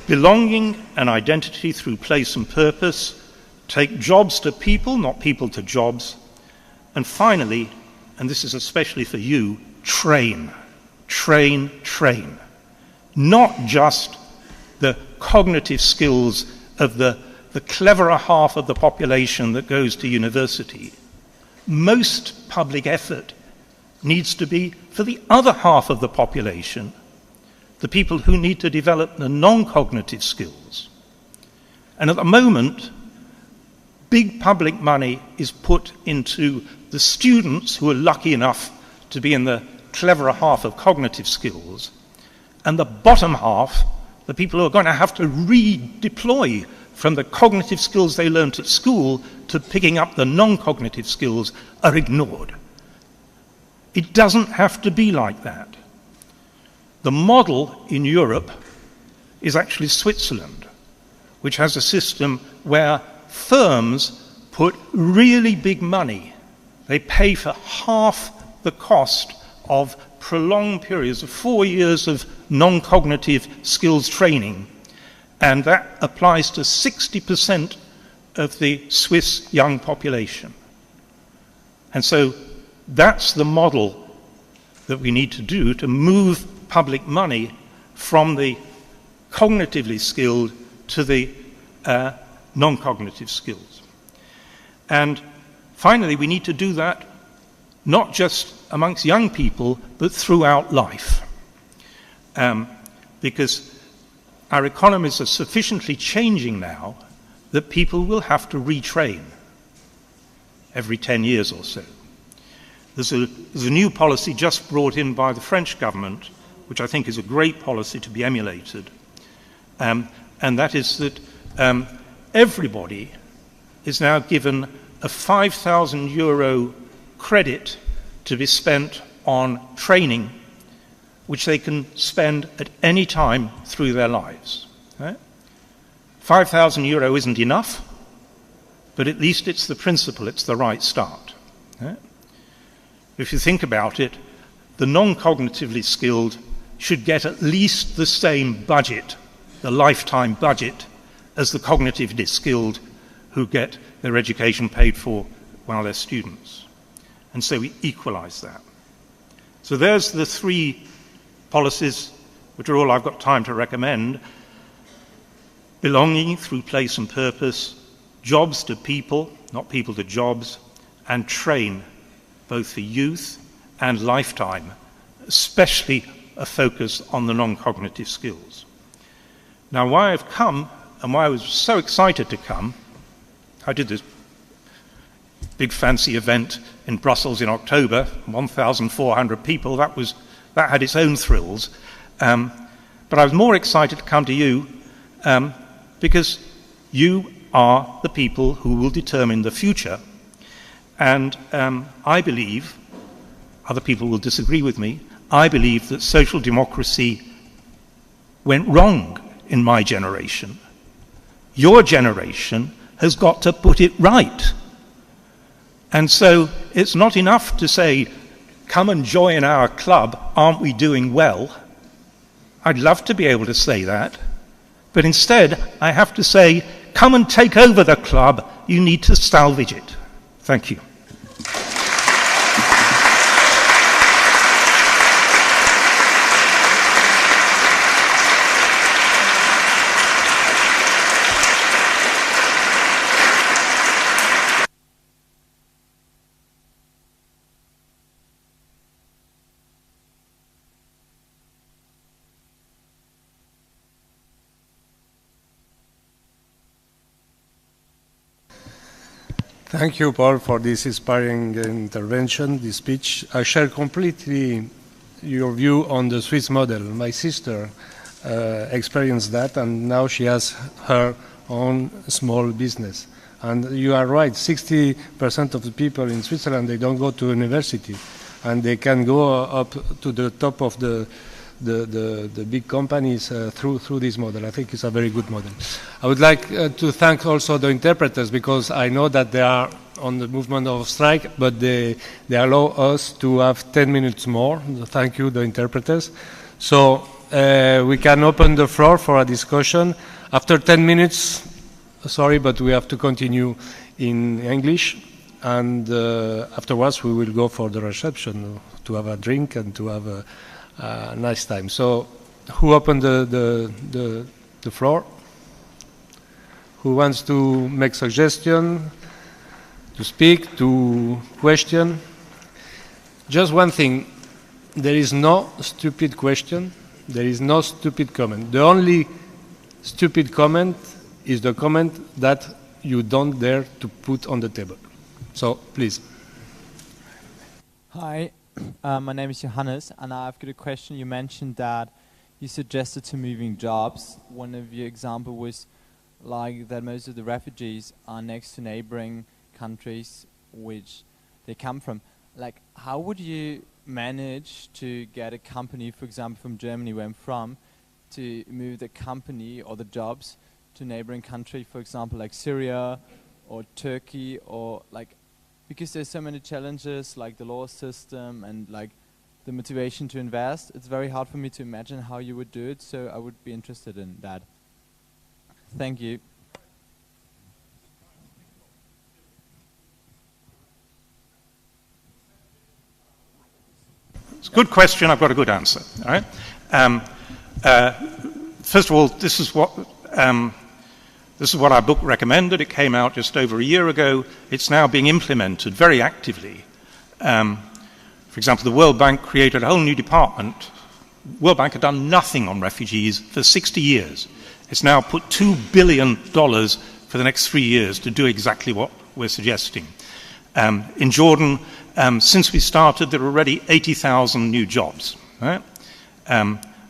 E: belonging and identity through place and purpose, take jobs to people, not people to jobs, and finally, and this is especially for you, train, train, train. Not just the cognitive skills of the cleverer half of the population that goes to university. Most public effort needs to be for the other half of the population, the people who need to develop the non-cognitive skills. And at the moment, big public money is put into the students who are lucky enough to be in the cleverer half of cognitive skills, and the bottom half, the people who are going to have to redeploy from the cognitive skills they learnt at school to picking up the non-cognitive skills, are ignored. It doesn't have to be like that. The model in Europe is actually Switzerland, which has a system where firms put really big money. They pay for half the cost of prolonged periods of 4 years of non-cognitive skills training, and that applies to 60% of the Swiss young population. And so that's the model that we need to do to move public money from the cognitively skilled to the non-cognitive skills. And finally, we need to do that not just amongst young people, but throughout life. Because our economies are sufficiently changing now that people will have to retrain every 10 years or so. There's a new policy just brought in by the French government, which I think is a great policy to be emulated, and that is that everybody is now given a €5,000 credit to be spent on training, which they can spend at any time through their lives. Right? €5,000 isn't enough, but at least it's the principle, it's the right start. Right? If you think about it, the non-cognitively skilled should get at least the same budget, the lifetime budget, as the cognitively skilled who get their education paid for while they're students. And so we equalize that. So there's the three policies, which are all I've got time to recommend. Belonging through place and purpose, jobs to people, not people to jobs, and train, both for youth and lifetime, especially a focus on the non-cognitive skills. Now, why I've come, and why I was so excited to come, I did this big fancy event in Brussels in October, 1,400 people, that had its own thrills. But I was more excited to come to you because you are the people who will determine the future. And I believe, other people will disagree with me, I believe that social democracy went wrong in my generation. Your generation has got to put it right. And so it's not enough to say, come and join our club, aren't we doing well? I'd love to be able to say that. But instead, I have to say, come and take over the club, you need to salvage it. Thank you.
F: Thank you, Paul, for this inspiring intervention, this speech. I share completely your view on the Swiss model. My sister experienced that, and now she has her own small business. And you are right, 60% of the people in Switzerland, they don't go to university, and they can go up to the top of the the big companies through this model. I think it's a very good model. I would like to thank also the interpreters, because I know that they are on the movement of strike, but they allow us to have 10 minutes more. Thank you, the interpreters. So we can open the floor for a discussion. After 10 minutes, sorry, but we have to continue in English, and afterwards we will go for the reception to have a drink and to have a nice time. So who opened the floor? Who wants to make suggestion, to speak, to question? Just one thing, there is no stupid question, there is no stupid comment. The only stupid comment is the comment that you don't dare to put on the table. So, please.
G: Hi, my name is Johannes, and I've got a question. You mentioned that you suggested to moving jobs. One of your example was like that most of the refugees are next to neighboring countries which they come from. Like, how would you manage to get a company, for example, from Germany, where I'm from, to move the company or the jobs to neighboring country, for example, like Syria or Turkey, or like, because there's so many challenges, like the law system and like the motivation to invest. It's very hard for me to imagine how you would do it, so I would be interested in that. Thank you.
E: It's a good question. I've got a good answer. All right. First of all, this is what our book recommended. It came out just over a year ago. It's now being implemented very actively. For example, the World Bank created a whole new department. World Bank had done nothing on refugees for 60 years. It's now put $2 billion for the next 3 years to do exactly what we're suggesting. In Jordan, since we started, there are already 80,000 new jobs. Right?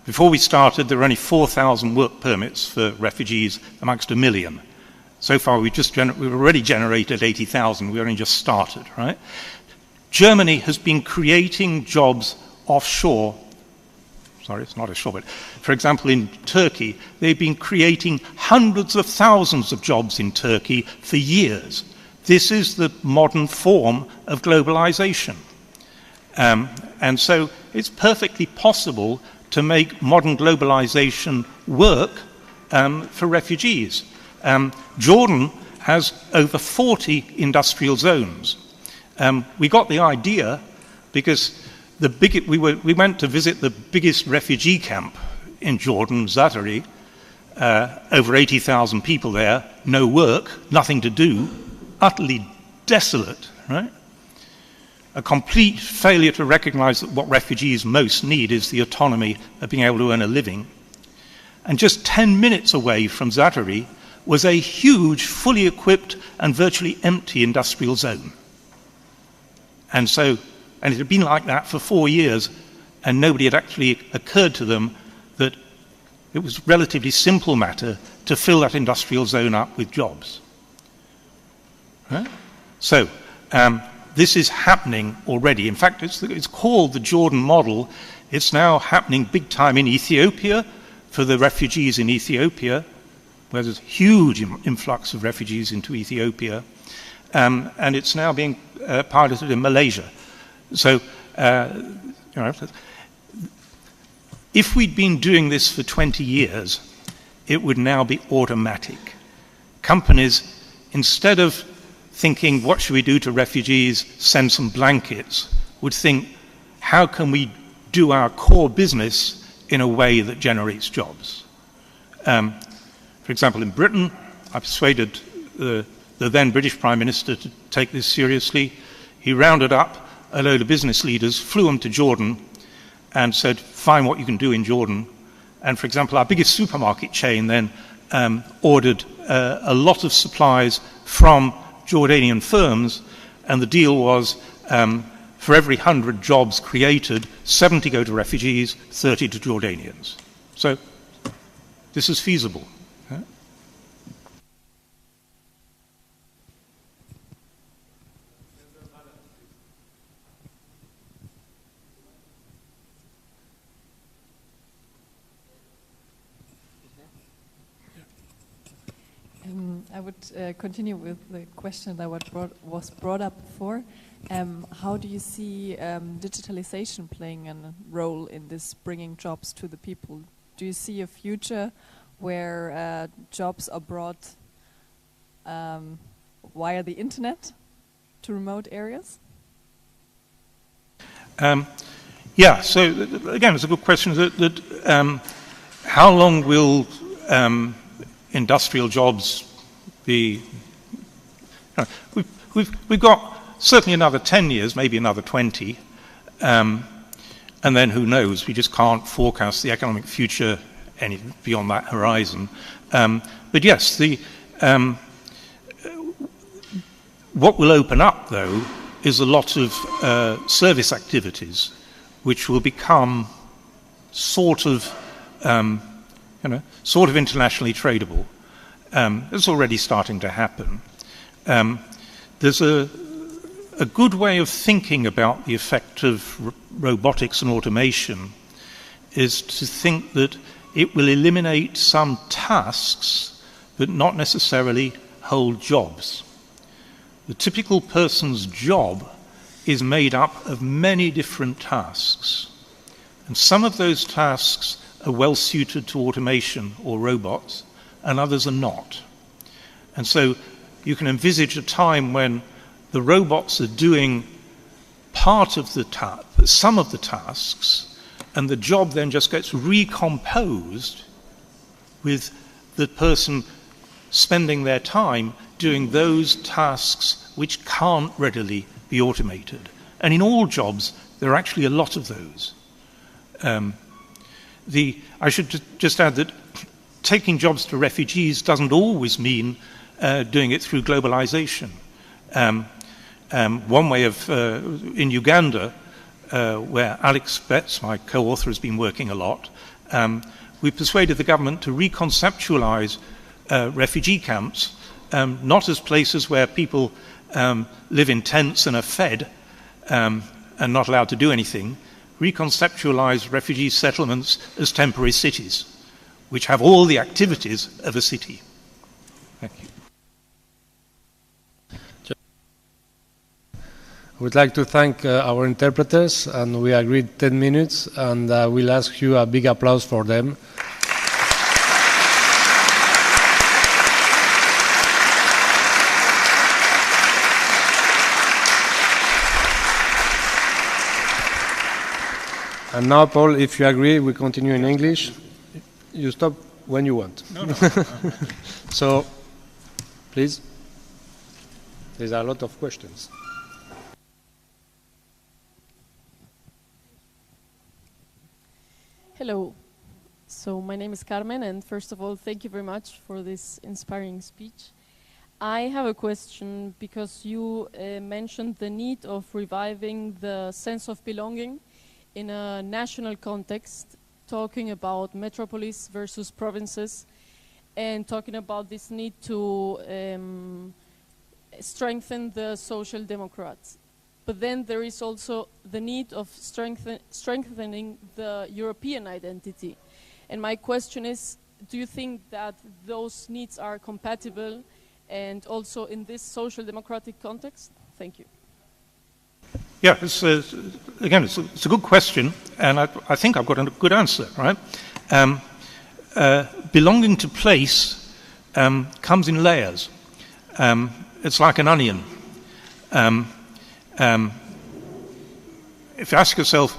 E: Before we started, there were only 4,000 work permits for refugees amongst 1 million. So far, we've already generated 80,000. We only just started. Right? Germany has been creating jobs offshore. Sorry, it's not offshore, but for example, in Turkey, they've been creating hundreds of thousands of jobs in Turkey for years. This is the modern form of globalization. And so it's perfectly possible to make modern globalization work for refugees. Jordan has over 40 industrial zones. We got the idea because we went to visit the biggest refugee camp in Jordan, Zaatari, over 80,000 people there, no work, nothing to do, utterly desolate, right? A complete failure to recognize that what refugees most need is the autonomy of being able to earn a living. And just 10 minutes away from Zaatari was a huge, fully equipped and virtually empty industrial zone. And it had been like that for 4 years, and nobody had actually occurred to them that it was a relatively simple matter to fill that industrial zone up with jobs. Right? So, this is happening already. In fact, it's called the Jordan model. It's now happening big time in Ethiopia for the refugees in Ethiopia, where there's a huge influx of refugees into Ethiopia. And it's now being piloted in Malaysia. So, if we'd been doing this for 20 years, it would now be automatic. Companies, instead of thinking, what should we do to refugees, send some blankets, would think, how can we do our core business in a way that generates jobs? For example, in Britain, I persuaded the then British Prime Minister to take this seriously. He rounded up a load of business leaders, flew them to Jordan, and said, find what you can do in Jordan. And for example, our biggest supermarket chain then ordered a lot of supplies from Jordanian firms, and the deal was for every 100 jobs created, 70 go to refugees, 30 to Jordanians. So this is feasible.
H: I would continue with the question that was brought up before. How do you see digitalization playing a role in this bringing jobs to the people? Do you see a future where jobs are brought via the internet to remote areas?
E: Yeah, so again, it's a good question. How long will industrial jobs be? We've got certainly another 10 years, maybe another 20, and then who knows? We just can't forecast the economic future any beyond that horizon. But yes, what will open up, though, is a lot of service activities, which will become sort of internationally tradable. It's already starting to happen. There's a good way of thinking about the effect of robotics and automation is to think that it will eliminate some tasks, but not necessarily whole jobs. The typical person's job is made up of many different tasks. And some of those tasks are well suited to automation or robots, and others are not. And so you can envisage a time when the robots are doing part of some of the tasks, and the job then just gets recomposed with the person spending their time doing those tasks which can't readily be automated. And in all jobs, there are actually a lot of those. I should just add that taking jobs to refugees doesn't always mean doing it through globalization. One way of, in Uganda, where Alex Betts, my co-author, has been working a lot, we persuaded the government to reconceptualize refugee camps, not as places where people live in tents and are fed and not allowed to do anything, reconceptualize refugee settlements as temporary cities, which have all the activities of a city. Thank you.
F: I would like to thank our interpreters, and we agreed 10 minutes, and we'll ask you a big applause for them. And now, Paul, if you agree, we continue in English. You stop when you want.
E: No.
F: So, please. There's a lot of questions.
I: Hello. So my name is Carmen, and first of all, thank you very much for this inspiring speech. I have a question because you mentioned the need of reviving the sense of belonging in a national context, talking about metropolis versus provinces, and talking about this need to strengthen the social democrats. But then there is also the need of strengthening the European identity. And my question is, do you think that those needs are compatible and also in this social democratic context? Thank you.
E: Yeah, it's a good question, and I think I've got a good answer, right? Belonging to place comes in layers. It's like an onion. If you ask yourself,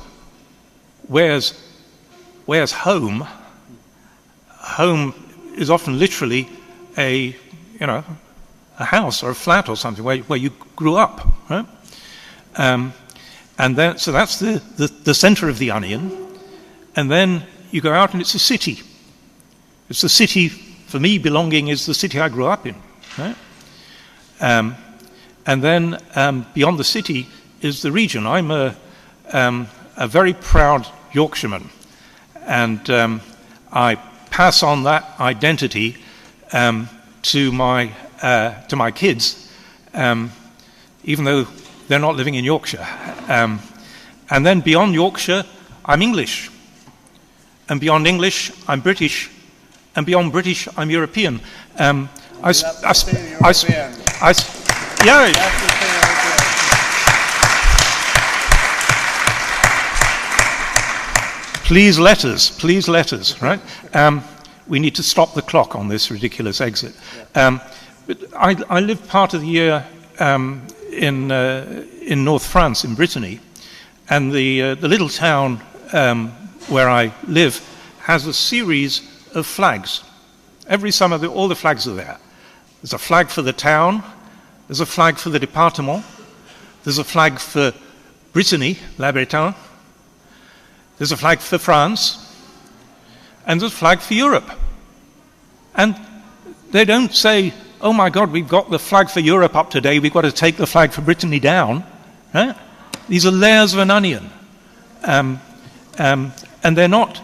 E: where's home? Home is often literally a house or a flat or something where you grew up, right? And then, so that's the center of the onion. And then you go out and it's a city. It's the city, for me, belonging is the city I grew up in, right? And then beyond the city is the region. I'm a very proud Yorkshireman, and I pass on that identity to my kids, even though they're not living in Yorkshire. And then beyond Yorkshire, I'm English, and beyond English, I'm British, and beyond British, I'm European. Yeah. Please let us, right? We need to stop the clock on this ridiculous exit. But I lived part of the year in North France, in Brittany, and the little town where I live has a series of flags. Every summer, all the flags are there. There's a flag for the town, there's a flag for the département, there's a flag for Brittany, La Bretagne, there's a flag for France, and there's a flag for Europe. And they don't say, oh my God, we've got the flag for Europe up today, we've got to take the flag for Brittany down. Right? These are layers of an onion. And they're not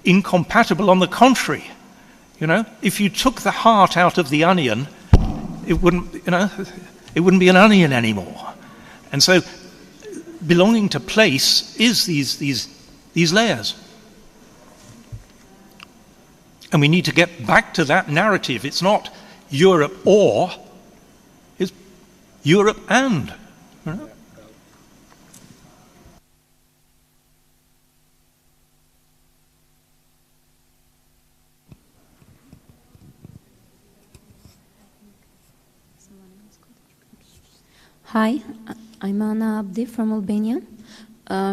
E: incompatible, on the contrary. You know, if you took the heart out of the onion, it wouldn't be an onion anymore. And so belonging to place is these layers. And we need to get back to that narrative. It's not Europe or, it's Europe and. You know?
J: Hi, I'm Ana Abdi from Albania.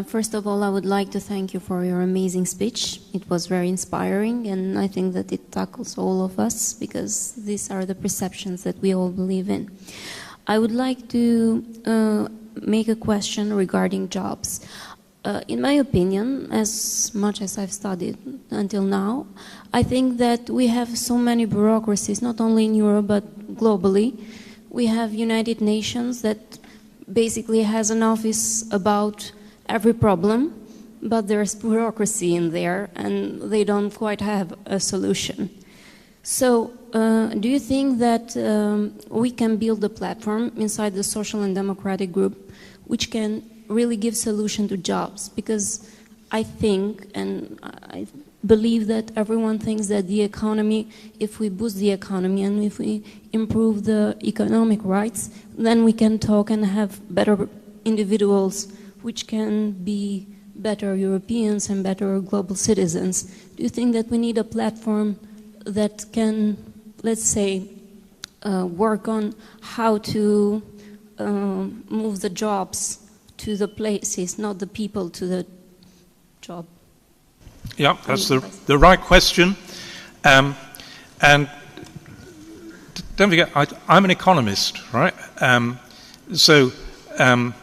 J: First of all, I would like to thank you for your amazing speech. It was very inspiring, and I think that it tackles all of us, because these are the perceptions that we all believe in. I would like to make a question regarding jobs. In my opinion, as much as I've studied until now, I think that we have so many bureaucracies, not only in Europe but globally. We have United Nations that basically has an office about every problem, but there's bureaucracy in there and they don't quite have a solution. So do you think that we can build a platform inside the social and democratic group which can really give solution to jobs? Because I think, and I believe that everyone thinks that the economy, if we boost the economy and if we improve the economic rights, then we can talk and have better individuals which can be better Europeans and better global citizens. Do you think that we need a platform that can, let's say, work on how to move the jobs to the places, not the people to the job?
E: Yeah, that's the right question. And don't forget, I'm an economist, right? So I'm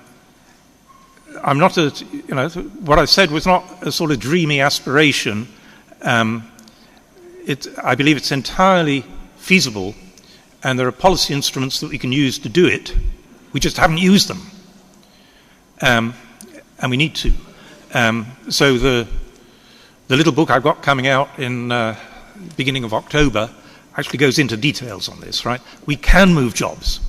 E: not what I said was not a sort of dreamy aspiration. I believe it's entirely feasible, and there are policy instruments that we can use to do it. We just haven't used them. And we need to. So the little book I've got coming out in beginning of October actually goes into details on this, right? We can move jobs.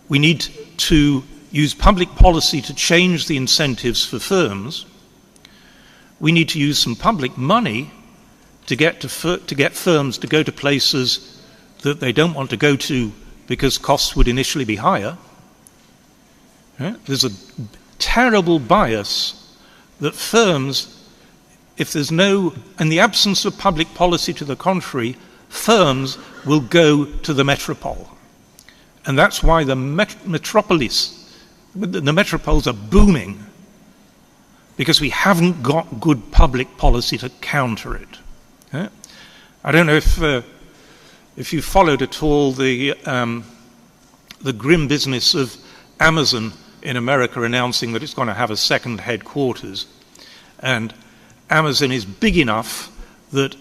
E: We need to use public policy to change the incentives for firms. We need to use some public money to get firms to go to places that they don't want to go to because costs would initially be higher. Right? There's a terrible bias that firms, if there's in the absence of public policy to the contrary, firms will go to the metropole. And that's why the metropoles are booming, because we haven't got good public policy to counter it. Yeah? I don't know if you followed at all the grim business of Amazon in America announcing that it's going to have a second headquarters. And Amazon is big enough that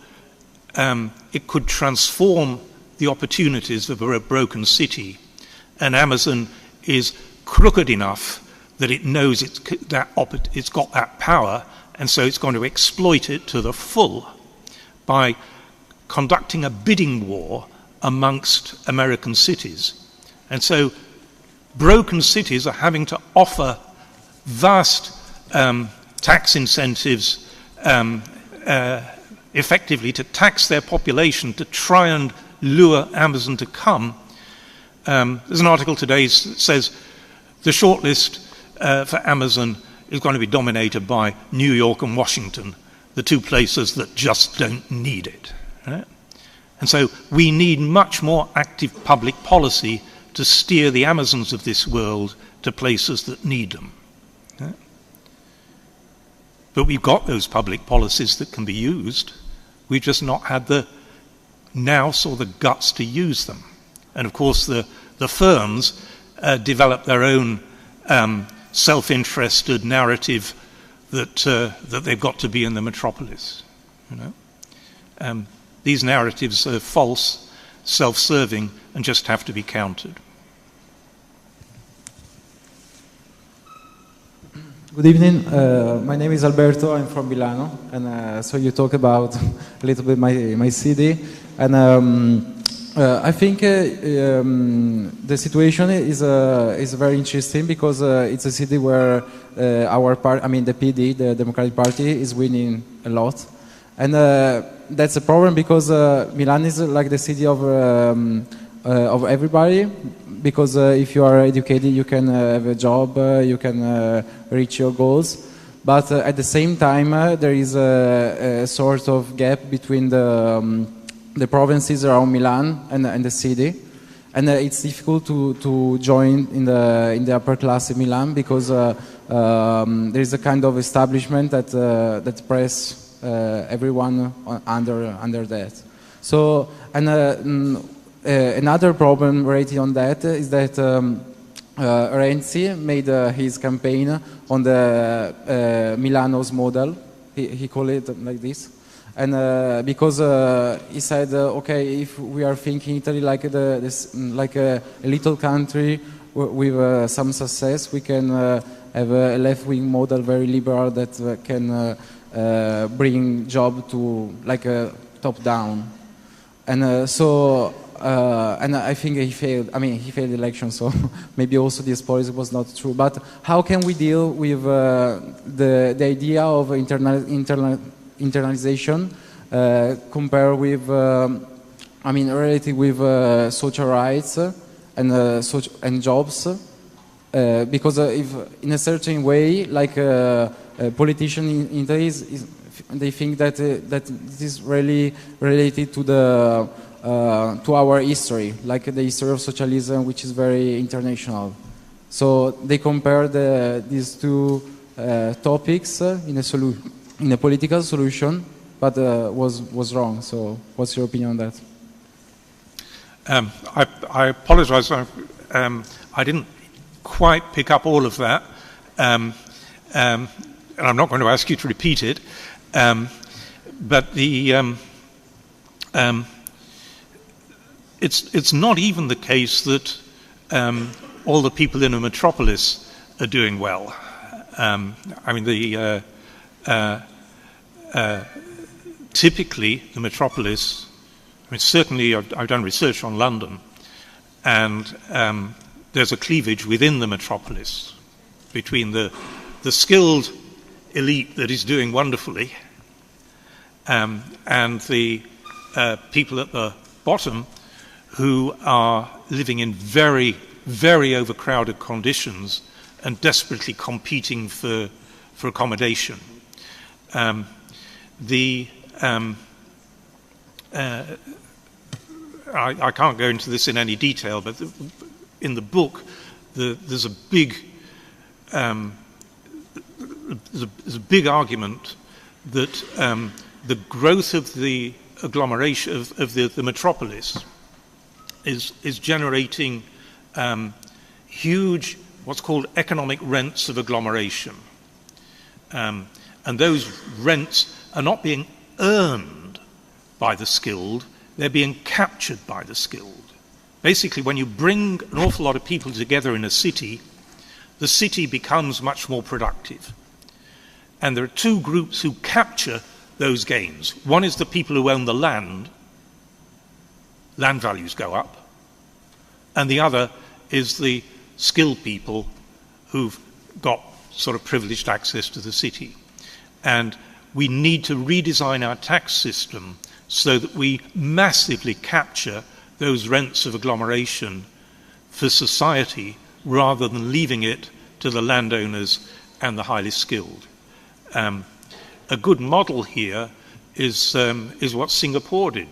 E: it could transform the opportunities of a broken city. And Amazon is crooked enough that it knows it's got that power, and so it's going to exploit it to the full by conducting a bidding war amongst American cities. And so broken cities are having to offer vast tax incentives, effectively to tax their population to try and lure Amazon to come. There's an article today that says the shortlist for Amazon is going to be dominated by New York and Washington, the two places that just don't need it. Right? And so we need much more active public policy to steer the Amazons of this world to places that need them. Right? But we've got those public policies that can be used. We've just not had the nous or the guts to use them. And of course the firms develop their own self-interested narrative that they've got to be in the metropolis. You know? These narratives are false, self-serving, and just have to be countered.
K: Good evening. My name is Alberto. I'm from Milano, and so you talk about a little bit my city, and I think the situation is very interesting because it's a city where our party, I mean the PD, the Democratic Party, is winning a lot, and that's a problem because Milan is like the city of everybody. Because if you are educated, you can have a job, you can reach your goals. But at the same time, there is a sort of gap between the provinces around Milan and the city. And it's difficult to join in the upper class in Milan because there is a kind of establishment that press everyone under that. So, and another problem related on that is that Renzi made his campaign on the Milano's model. He called it like this, and because he said, okay, if we are thinking Italy like like a little country with some success, we can have a left-wing model, very liberal, that can bring job to like a top-down, and so. And I think he failed. I mean, he failed the election, so maybe also this policy was not true. But how can we deal with the idea of internalization compared with, I mean, related with social rights and jobs? Because if in a certain way, like a politician in Italy, they think that that this is really related to our history, like the history of socialism, which is very international. So they compare these two topics in a political solution, but was wrong. So what's your opinion on that?
E: I apologize. I didn't quite pick up all of that, and I'm not going to ask you to repeat it. But the it's not even the case that all the people in a metropolis are doing well. I mean, typically the metropolis, I mean, certainly I've done research on London, and there's a cleavage within the metropolis between the skilled elite that is doing wonderfully and the people at the bottom who are living in very, very overcrowded conditions and desperately competing for accommodation. I can't go into this in any detail, but in the book there's a big argument that the growth of the agglomeration of the metropolis is generating huge, what's called economic rents of agglomeration. And those rents are not being earned by the skilled, they're being captured by the skilled. Basically, when you bring an awful lot of people together in a city, the city becomes much more productive. And there are two groups who capture those gains. One is the people who own the land values go up, and the other is the skilled people who've got sort of privileged access to the city. And we need to redesign our tax system so that we massively capture those rents of agglomeration for society rather than leaving it to the landowners and the highly skilled. A good model here is what Singapore did.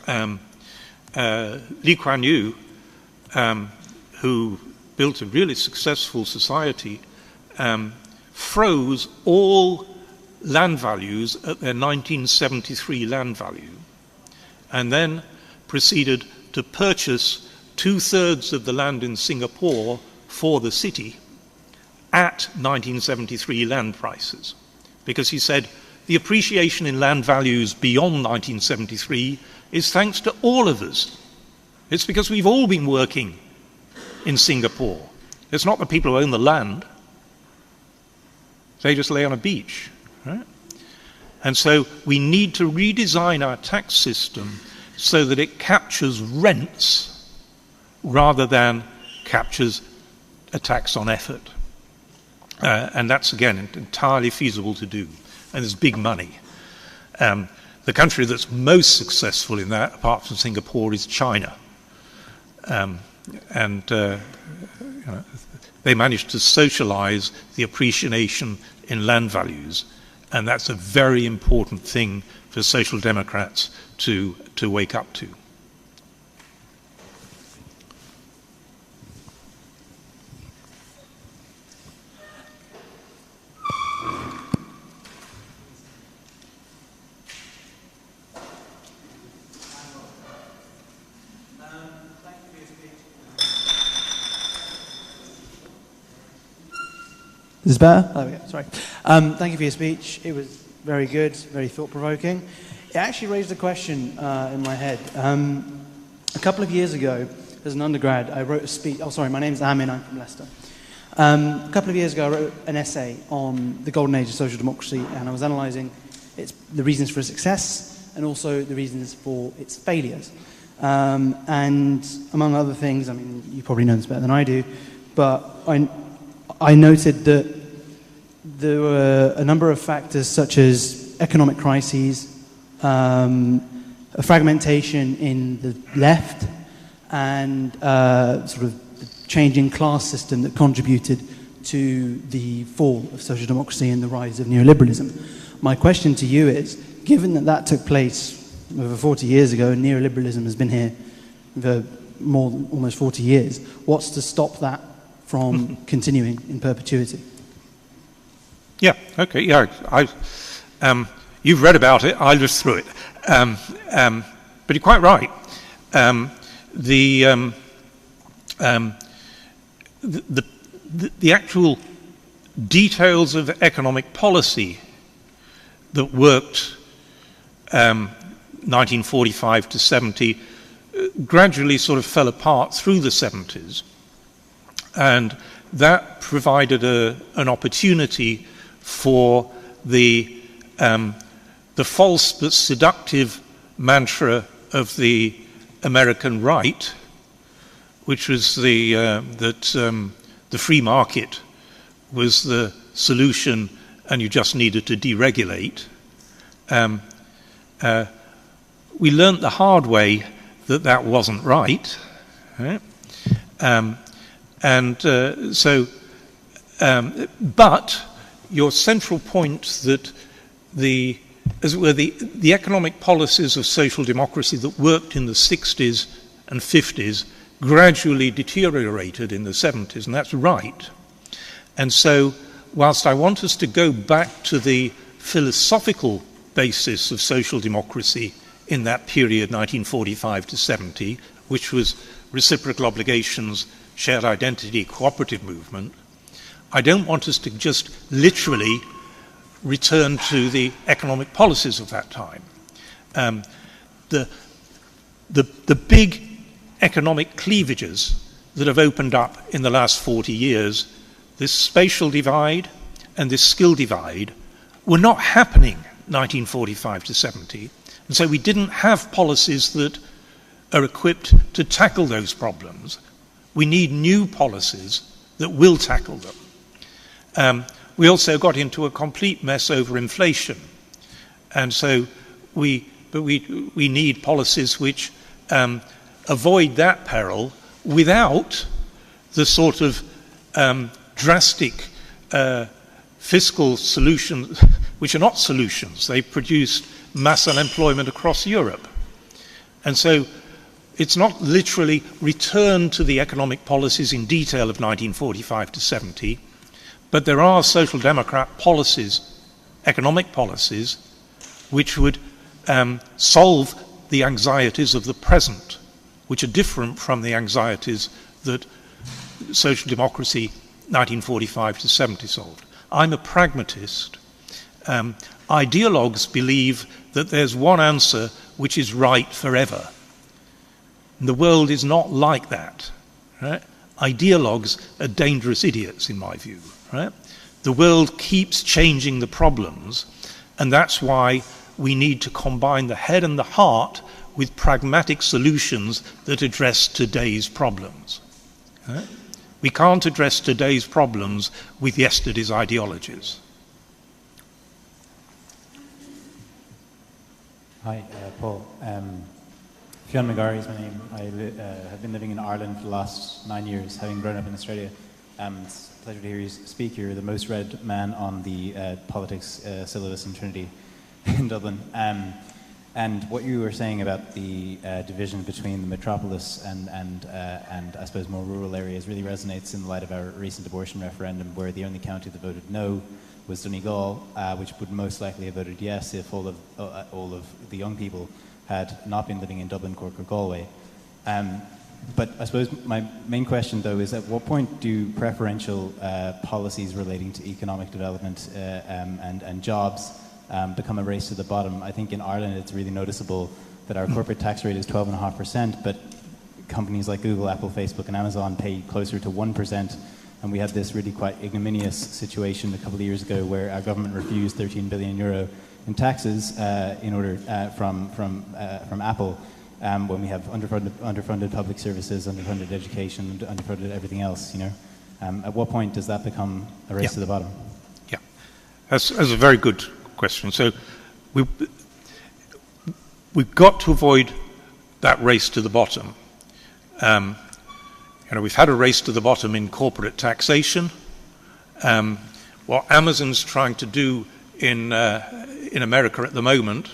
E: Lee Kuan Yew, who built a really successful society, froze all land values at their 1973 land value, and then proceeded to purchase 2/3 of the land in Singapore for the city at 1973 land prices. Because he said the appreciation in land values beyond 1973 is thanks to all of us. It's because we've all been working in Singapore. It's not the people who own the land. They just lay on a beach, right? And so we need to redesign our tax system so that it captures rents rather than captures a tax on effort. And that's, again, entirely feasible to do. And there's big money. The country that's most successful in that, apart from Singapore, is China. They managed to socialize the appreciation in land values. And that's a very important thing for social democrats to wake up to.
L: Is this better? Oh, yeah, sorry. Thank you for your speech. It was very good, very thought-provoking. It actually raised a question in my head. A couple of years ago, as an undergrad, I wrote a speech. Oh, sorry, my name's Amin, I'm from Leicester. A couple of years ago, I wrote an essay on the golden age of social democracy, and I was analysing the reasons for its success and also the reasons for its failures. And among other things, I mean, you probably know this better than I do, but I noted that there were a number of factors such as economic crises, a fragmentation in the left, and sort of the changing class system that contributed to the fall of social democracy and the rise of neoliberalism. My question to you is, given that that took place over 40 years ago and neoliberalism has been here for almost 40 years, what's to stop that from continuing in perpetuity?
E: Yeah, okay, yeah. You've read about it, I'll just through it. But you're quite right. The actual details of economic policy that worked 1945 to 70 gradually sort of fell apart through the 70s. And that provided an opportunity for the false but seductive mantra of the American right, which was that the free market was the solution and you just needed to deregulate. We learnt the hard way that that wasn't right. Right? But your central point that the economic policies of social democracy that worked in the 60s and 50s gradually deteriorated in the 70s, and that's right. And so, whilst I want us to go back to the philosophical basis of social democracy in that period, 1945 to 70, which was reciprocal obligations, shared identity, cooperative movement, I don't want us to just literally return to the economic policies of that time. The big economic cleavages that have opened up in the last 40 years, this spatial divide and this skill divide, were not happening 1945 to 70. And so we didn't have policies that are equipped to tackle those problems. We need new policies that will tackle them. We also got into a complete mess over inflation. And so we need policies which avoid that peril without the sort of drastic fiscal solutions, which are not solutions. They produced mass unemployment across Europe. And so it's not literally return to the economic policies in detail of 1945 to 70, but there are social democrat policies, economic policies, which would solve the anxieties of the present, which are different from the anxieties that social democracy 1945 to 70 solved. I'm a pragmatist. Ideologues believe that there's one answer which is right forever. And the world is not like that. Right? Ideologues are dangerous idiots, in my view. Right? The world keeps changing the problems, and that's why we need to combine the head and the heart with pragmatic solutions that address today's problems. Right? We can't address today's problems with yesterday's ideologies.
M: Hi, Paul. Fionn McGarry is my name. I have been living in Ireland for the last 9 years, having grown up in Australia. It's a pleasure to hear you speak. You're the most read man on the politics syllabus in Trinity in Dublin. And what you were saying about the division between the metropolis and I suppose more rural areas really resonates in the light of our recent abortion referendum, where the only county that voted no was Donegal, which would most likely have voted yes if all of the young people had not been living in Dublin, Cork or Galway. But I suppose my main question, though, is at what point do preferential policies relating to economic development and jobs become a race to the bottom? I think in Ireland it's really noticeable that our corporate tax rate is 12.5%, but companies like Google, Apple, Facebook and Amazon pay closer to 1%. And we had this really quite ignominious situation a couple of years ago where our government refused 13 billion euro in taxes in order from Apple when we have underfunded public services, underfunded education, underfunded everything else. You know, at what point does that become a race to the bottom?
E: Yeah, that's a very good question. So we've got to avoid that race to the bottom. We've had a race to the bottom in corporate taxation. What Amazon's trying to do in America at the moment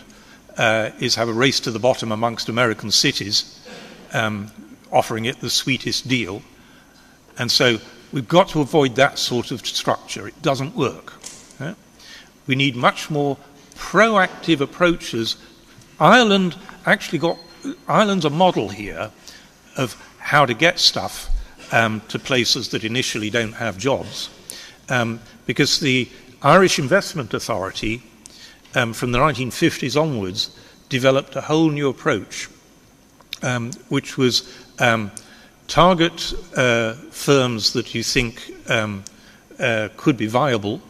E: is have a race to the bottom amongst American cities, offering it the sweetest deal. And so we've got to avoid that sort of structure. It doesn't work. Right? We need much more proactive approaches. Ireland's a model here of how to get stuff to places that initially don't have jobs. Because the Irish Investment Authority, from the 1950s onwards, developed a whole new approach, which was target firms that you think could be viable,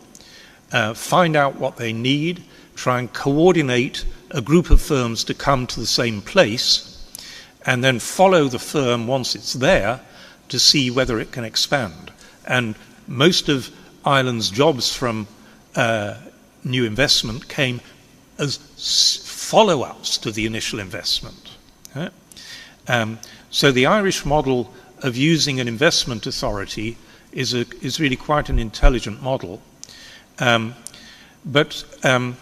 E: find out what they need, try and coordinate a group of firms to come to the same place, and then follow the firm once it's there to see whether it can expand. And most of Ireland's jobs from new investment came as follow-ups to the initial investment. Right? So the Irish model of using an investment authority is really quite an intelligent model. But a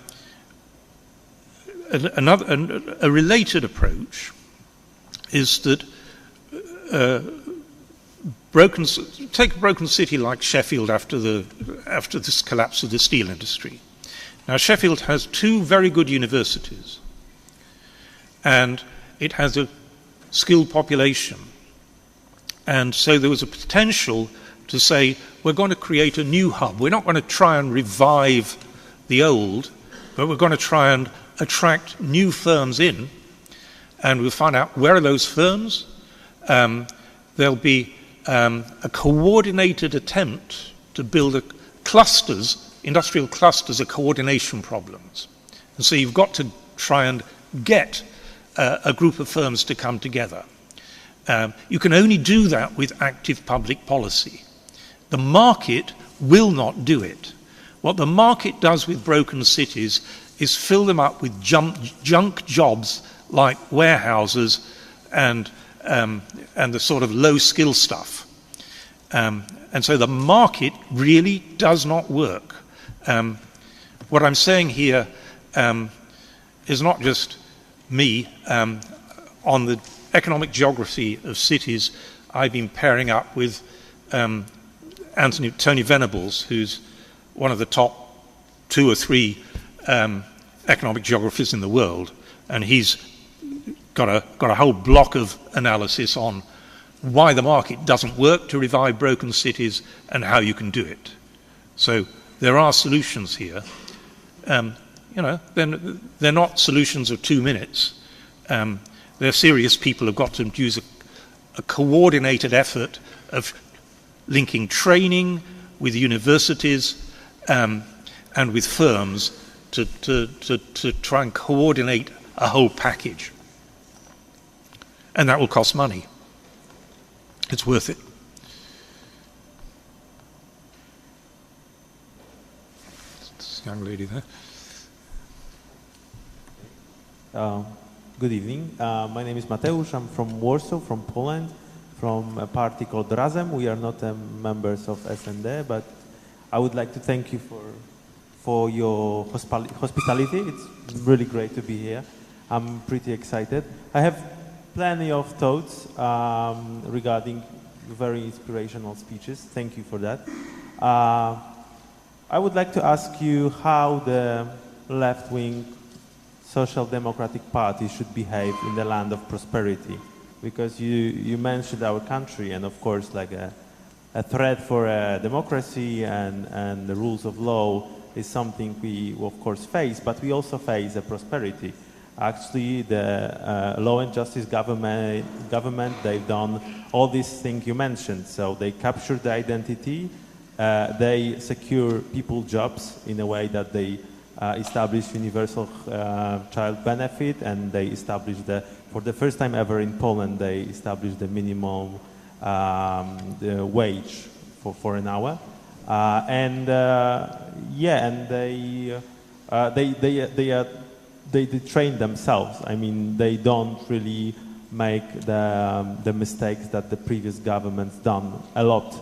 E: related approach is that take a broken city like Sheffield after this collapse of the steel industry. Now Sheffield has two very good universities, and it has a skilled population, and so there was a potential to say, we're going to create a new hub. We're not going to try and revive the old, but we're going to try and attract new firms in, and we'll find out where are those firms. There'll be a coordinated attempt to build industrial clusters of coordination problems. And so you've got to try and get a group of firms to come together. You can only do that with active public policy. The market will not do it. What the market does with broken cities is fill them up with junk jobs like warehouses and the sort of low-skill stuff. And so the market really does not work. What I'm saying here is not just me. On the economic geography of cities, I've been pairing up with Tony Venables, who's one of the top 2 or 3 economic geographers in the world, and he's got a whole block of analysis on why the market doesn't work to revive broken cities and how you can do it. So there are solutions here. You know, they're not solutions of 2 minutes. They're serious people have got to use a coordinated effort of linking training with universities and with firms to try and coordinate a whole package. And that will cost money. It's worth it. This young lady there.
N: Good evening. My name is Mateusz. I'm from Warsaw, from Poland, from a party called Razem. We are not members of SND, but I would like to thank you for your hospitality. It's really great to be here. I'm pretty excited. I have plenty of thoughts regarding very inspirational speeches. Thank you for that. I would like to ask you how the left-wing Social Democratic Party should behave in the land of prosperity, because you mentioned our country, and of course like a threat for democracy and the rules of law is something we of course face, but we also face a prosperity. Actually, the Law and Justice government, they've done all these things you mentioned. So they capture the identity, they secure people jobs in a way that they establish universal child benefit, and they establish for the first time ever in Poland, they established the minimum the wage for an hour. And they train themselves. I mean, they don't really make the mistakes that the previous government's done a lot,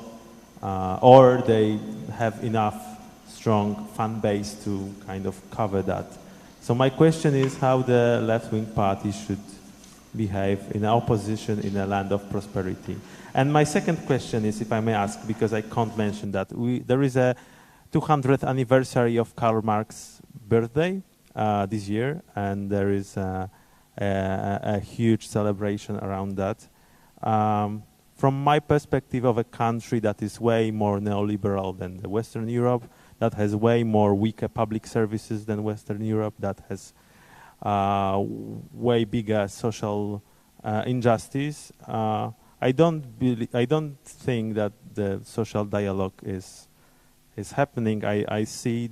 N: or they have enough strong fan base to kind of cover that. So my question is how the left-wing party should behave in opposition in a land of prosperity. And my second question is, if I may ask, because I can't mention that, there is a 200th anniversary of Karl Marx's birthday this year, and there is a huge celebration around that. From my perspective of a country that is way more neoliberal than the Western Europe, that has way more weaker public services than Western Europe, that has way bigger social injustice, I don't think that the social dialogue is happening. I see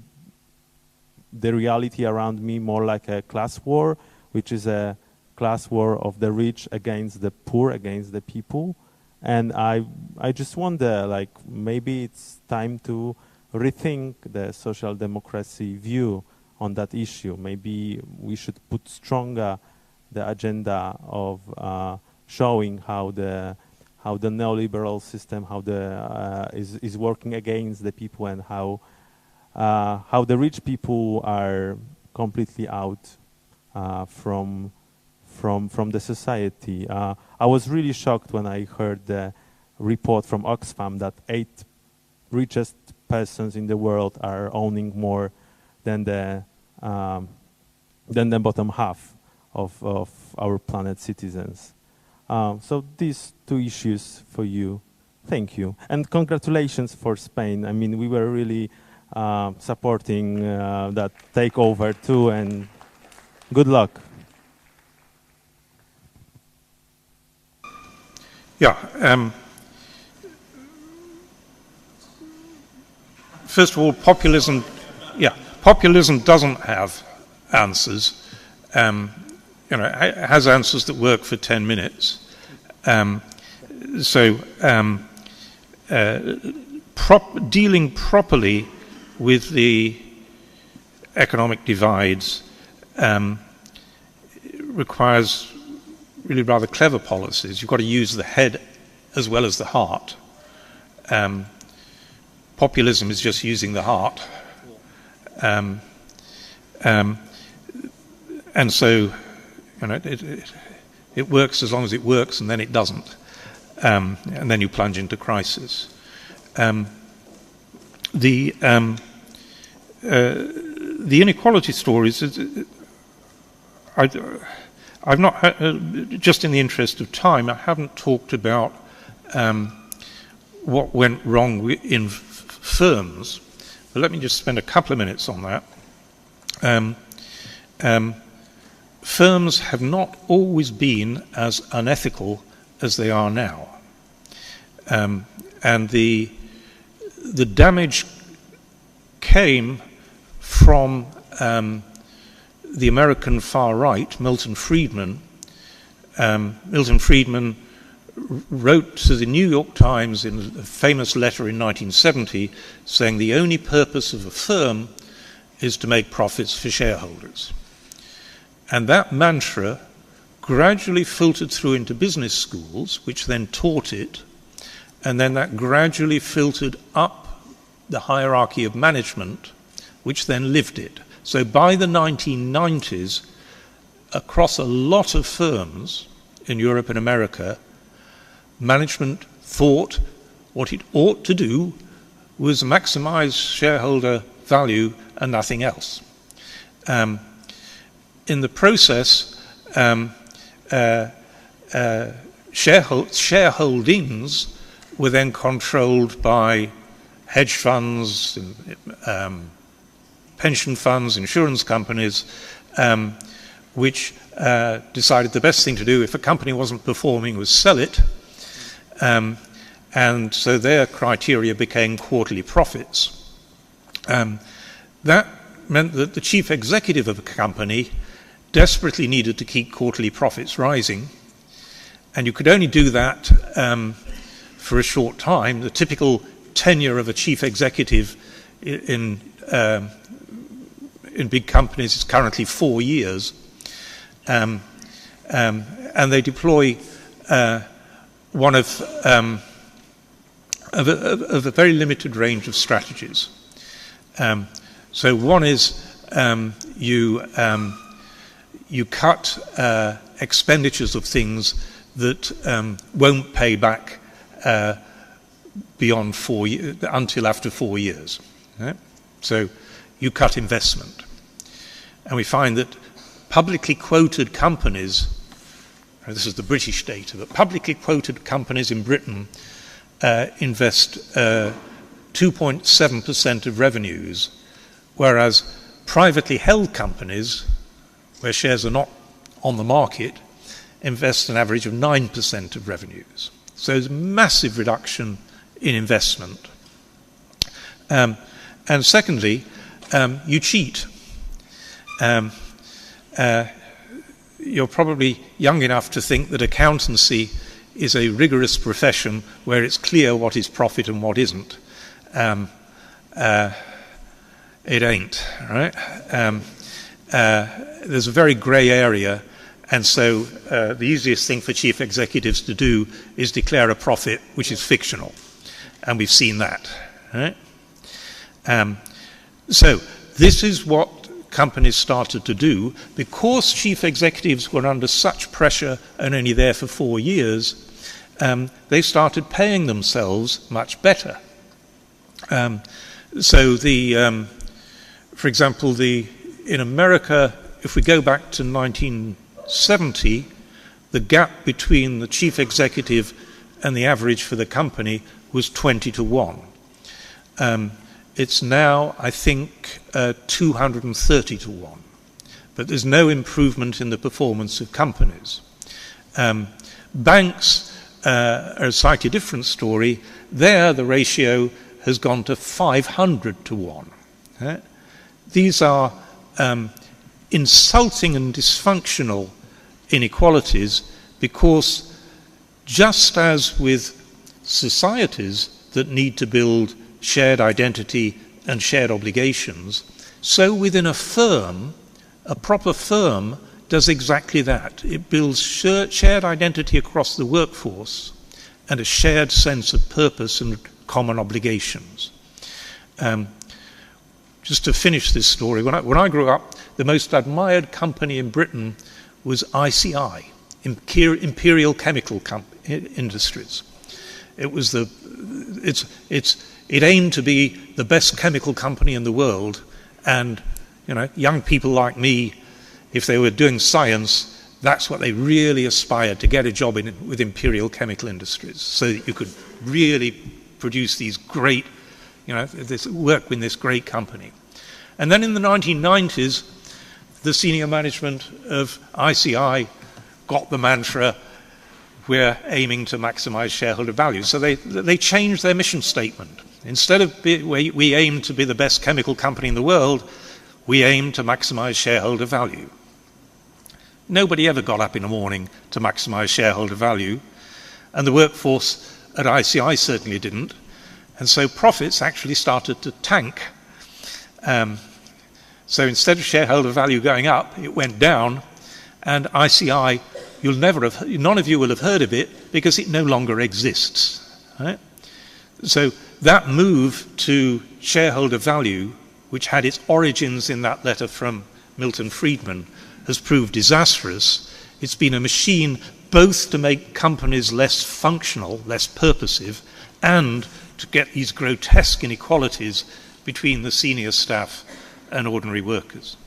N: the reality around me more like a class war, which is a class war of the rich against the poor, against the people. And I just wonder, like, maybe it's time to rethink the social democracy view on that issue. Maybe we should put stronger the agenda of showing how the neoliberal system is working against the people, and how the rich people are completely out from the society. I was really shocked when I heard the report from Oxfam that 8 richest persons in the world are owning more than the bottom half of our planet citizens. So these 2 issues for you. Thank you. And congratulations for Spain. I mean, we were really supporting that takeover too, and good luck.
E: Yeah. First of all, populism doesn't have answers. It has answers that work for 10 minutes. Dealing properly with the economic divides requires really rather clever policies. You've got to use the head as well as the heart. Populism is just using the heart. And so, it works as long as it works, and then it doesn't. And then you plunge into crisis. The inequality stories, I've not, just in the interest of time, I haven't talked about what went wrong in firms, but let me just spend a couple of minutes on that. Firms have not always been as unethical as they are now. And the damage came from the American far right, Milton Friedman. Milton Friedman wrote to the New York Times in a famous letter in 1970 saying the only purpose of a firm is to make profits for shareholders. And that mantra gradually filtered through into business schools, which then taught it, and then that gradually filtered up the hierarchy of management, which then lived it. So by the 1990s, across a lot of firms in Europe and America, management thought what it ought to do was maximize shareholder value and nothing else. In the process, shareholdings were then controlled by hedge funds, pension funds, insurance companies, which decided the best thing to do if a company wasn't performing was sell it. And so their criteria became quarterly profits. That meant that the chief executive of a company desperately needed to keep quarterly profits rising, and you could only do that for a short time. The typical tenure of a chief executive in big companies is currently 4 years, and they deploy one of a very limited range of strategies. So one is you cut expenditures of things that won't pay back beyond 4 years, until after 4 years. Right? So you cut investment. And we find that publicly quoted companies, this is the British data, but publicly quoted companies in Britain invest 2.7% of revenues, whereas privately held companies, where shares are not on the market, invest an average of 9% of revenues. So there's a massive reduction in investment. And secondly, you cheat. You're probably young enough to think that accountancy is a rigorous profession where it's clear what is profit and what isn't. It ain't, right? There's a very grey area, and so the easiest thing for chief executives to do is declare a profit which is fictional, and we've seen that, right? So this is what companies started to do. Because chief executives were under such pressure and only there for 4 years, they started paying themselves much better. So for example, in America, if we go back to 1970, the gap between the chief executive and the average for the company was 20 to 1. It's now, I think, 230 to 1. But there's no improvement in the performance of companies. Banks are a slightly different story. There, the ratio has gone to 500 to 1. These are insulting and dysfunctional inequalities, because just as with societies that need to build shared identity and shared obligations, so within a firm, a proper firm does exactly that. It builds shared identity across the workforce and a shared sense of purpose and common obligations. Just to finish this story, when I grew up, the most admired company in Britain was ICI, Imperial Chemical Industries. It aimed to be the best chemical company in the world, and young people like me, if they were doing science, that's what they really aspired, to get a job with Imperial Chemical Industries, so that you could really produce these great, this work with this great company. And then in the 1990s, the senior management of ICI got the mantra, we're aiming to maximize shareholder value. So they changed their mission statement. Instead of we aim to be the best chemical company in the world, we aim to maximize shareholder value. Nobody ever got up in the morning to maximize shareholder value, and the workforce at ICI certainly didn't. And so profits actually started to tank. So instead of shareholder value going up, it went down, and ICI, none of you will have heard of it because it no longer exists. Right? So that move to shareholder value, which had its origins in that letter from Milton Friedman, has proved disastrous. It's been a machine both to make companies less functional, less purposive, and to get these grotesque inequalities between the senior staff and ordinary workers.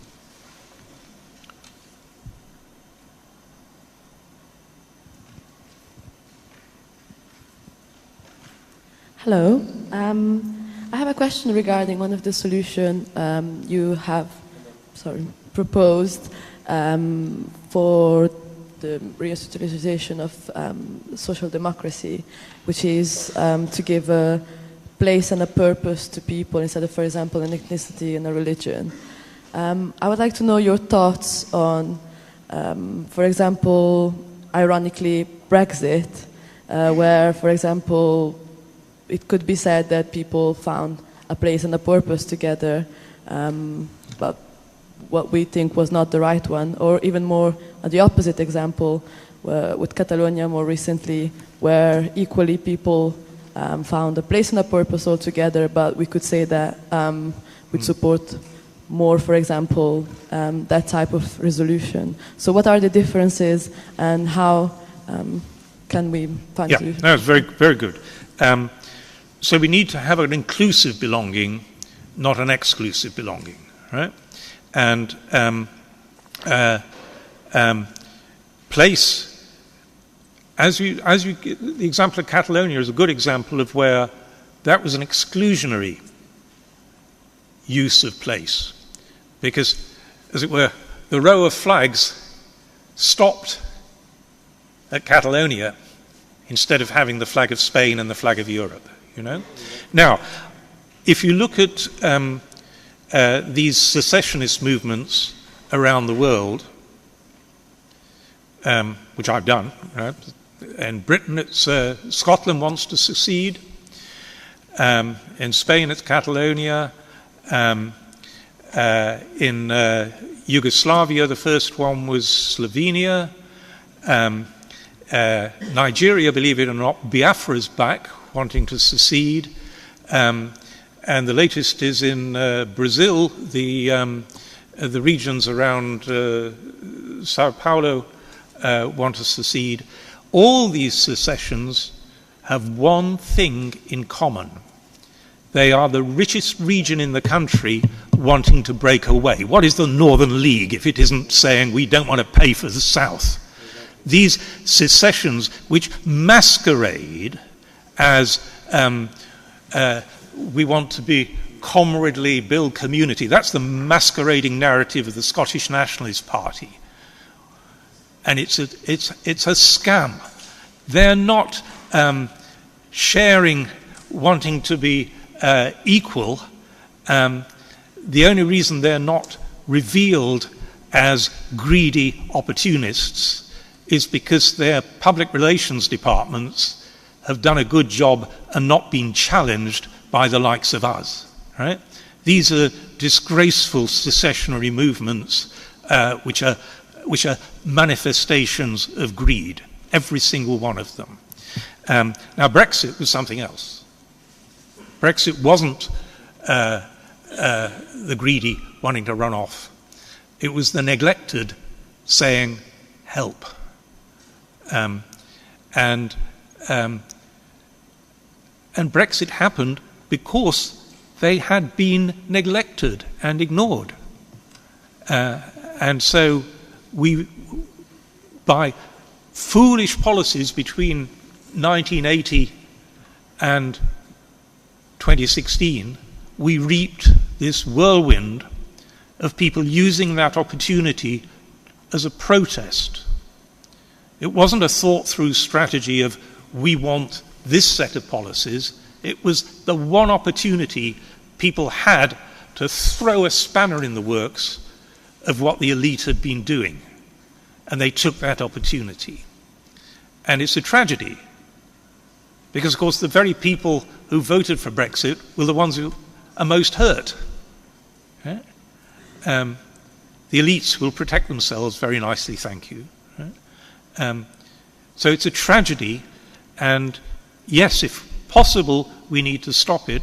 O: Hello. I have a question regarding one of the solutions you have proposed for the reinstitutionalization of social democracy, which is to give a place and a purpose to people instead of, for example, an ethnicity and a religion. I would like to know your thoughts on, for example, ironically, Brexit, where, for example, it could be said that people found a place and a purpose together, but what we think was not the right one, or even more the opposite example with Catalonia more recently, where equally people found a place and a purpose altogether, but we could say that we'd support more, for example, that type of resolution. So what are the differences, and how can we find solutions?
E: No, it's very, very good. So we need to have an inclusive belonging, not an exclusive belonging, right? And place, the example of Catalonia is a good example of where that was an exclusionary use of place, because, as it were, the row of flags stopped at Catalonia instead of having the flag of Spain and the flag of Europe, Now, if you look at these secessionist movements around the world, which I've done, in Britain it's Scotland wants to secede, in Spain it's Catalonia, in Yugoslavia the first one was Slovenia, Nigeria, believe it or not, Biafra's back wanting to secede, and the latest is in Brazil, the regions around Sao Paulo want to secede. All these secessions have one thing in common. They are the richest region in the country wanting to break away. What is the Northern League if it isn't saying we don't want to pay for the South? These secessions, which masquerade as we want to be comradely, build community. That's the masquerading narrative of the Scottish Nationalist Party. And it's a scam. They're not sharing, wanting to be equal. The only reason they're not revealed as greedy opportunists is because their public relations departments have done a good job and not been challenged by the likes of us. right? These are disgraceful secessionary movements which are manifestations of greed, every single one of them. Now, Brexit was something else. Brexit wasn't the greedy wanting to run off. It was the neglected saying, help. And Brexit happened because they had been neglected and ignored. And so we, by foolish policies between 1980 and 2016, we reaped this whirlwind of people using that opportunity as a protest. It wasn't a thought-through strategy of, we want this set of policies. It was the one opportunity people had to throw a spanner in the works of what the elite had been doing. And they took that opportunity. And it's a tragedy, because, of course, the very people who voted for Brexit were the ones who are most hurt. Okay? The elites will protect themselves very nicely, thank you. Right? So it's a tragedy, and yes, if possible, we need to stop it.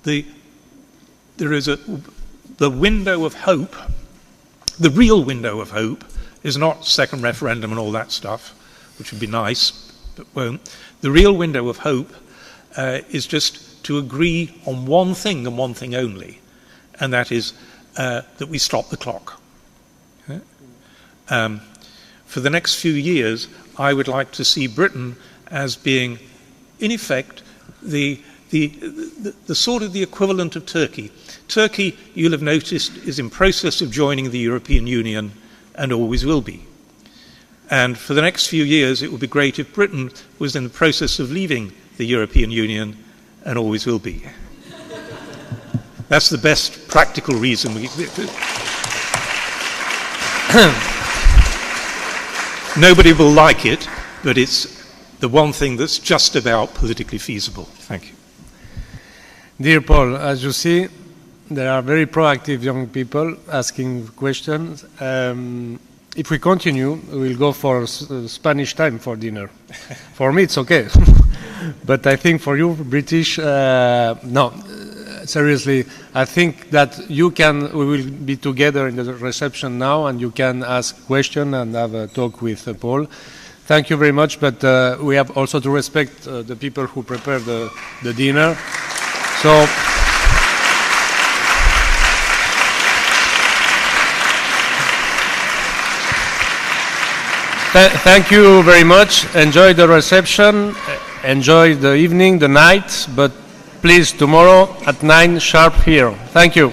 E: There is the window of hope. The real window of hope is not second referendum and all that stuff, which would be nice, but won't. The real window of hope is just to agree on one thing and one thing only, and that is that we stop the clock. Okay? For the next few years, I would like to see Britain as being, in effect, the sort of the equivalent of Turkey. Turkey, you'll have noticed, is in process of joining the European Union and always will be. And for the next few years, it would be great if Britain was in the process of leaving the European Union and always will be. That's the best practical reason. Nobody will like it, but it's the one thing that's just about politically feasible. Thank you.
F: Dear Paul, as you see, there are very proactive young people asking questions. If we continue, we'll go for Spanish time for dinner. For me, it's okay. But I think for you, British, no. Seriously, I think that we will be together in the reception now, and you can ask questions and have a talk with Paul. Thank you very much, but we have also to respect the people who prepare the dinner. So, thank you very much. Enjoy the reception, enjoy the evening, the night, but please, tomorrow at 9 sharp here. Thank you.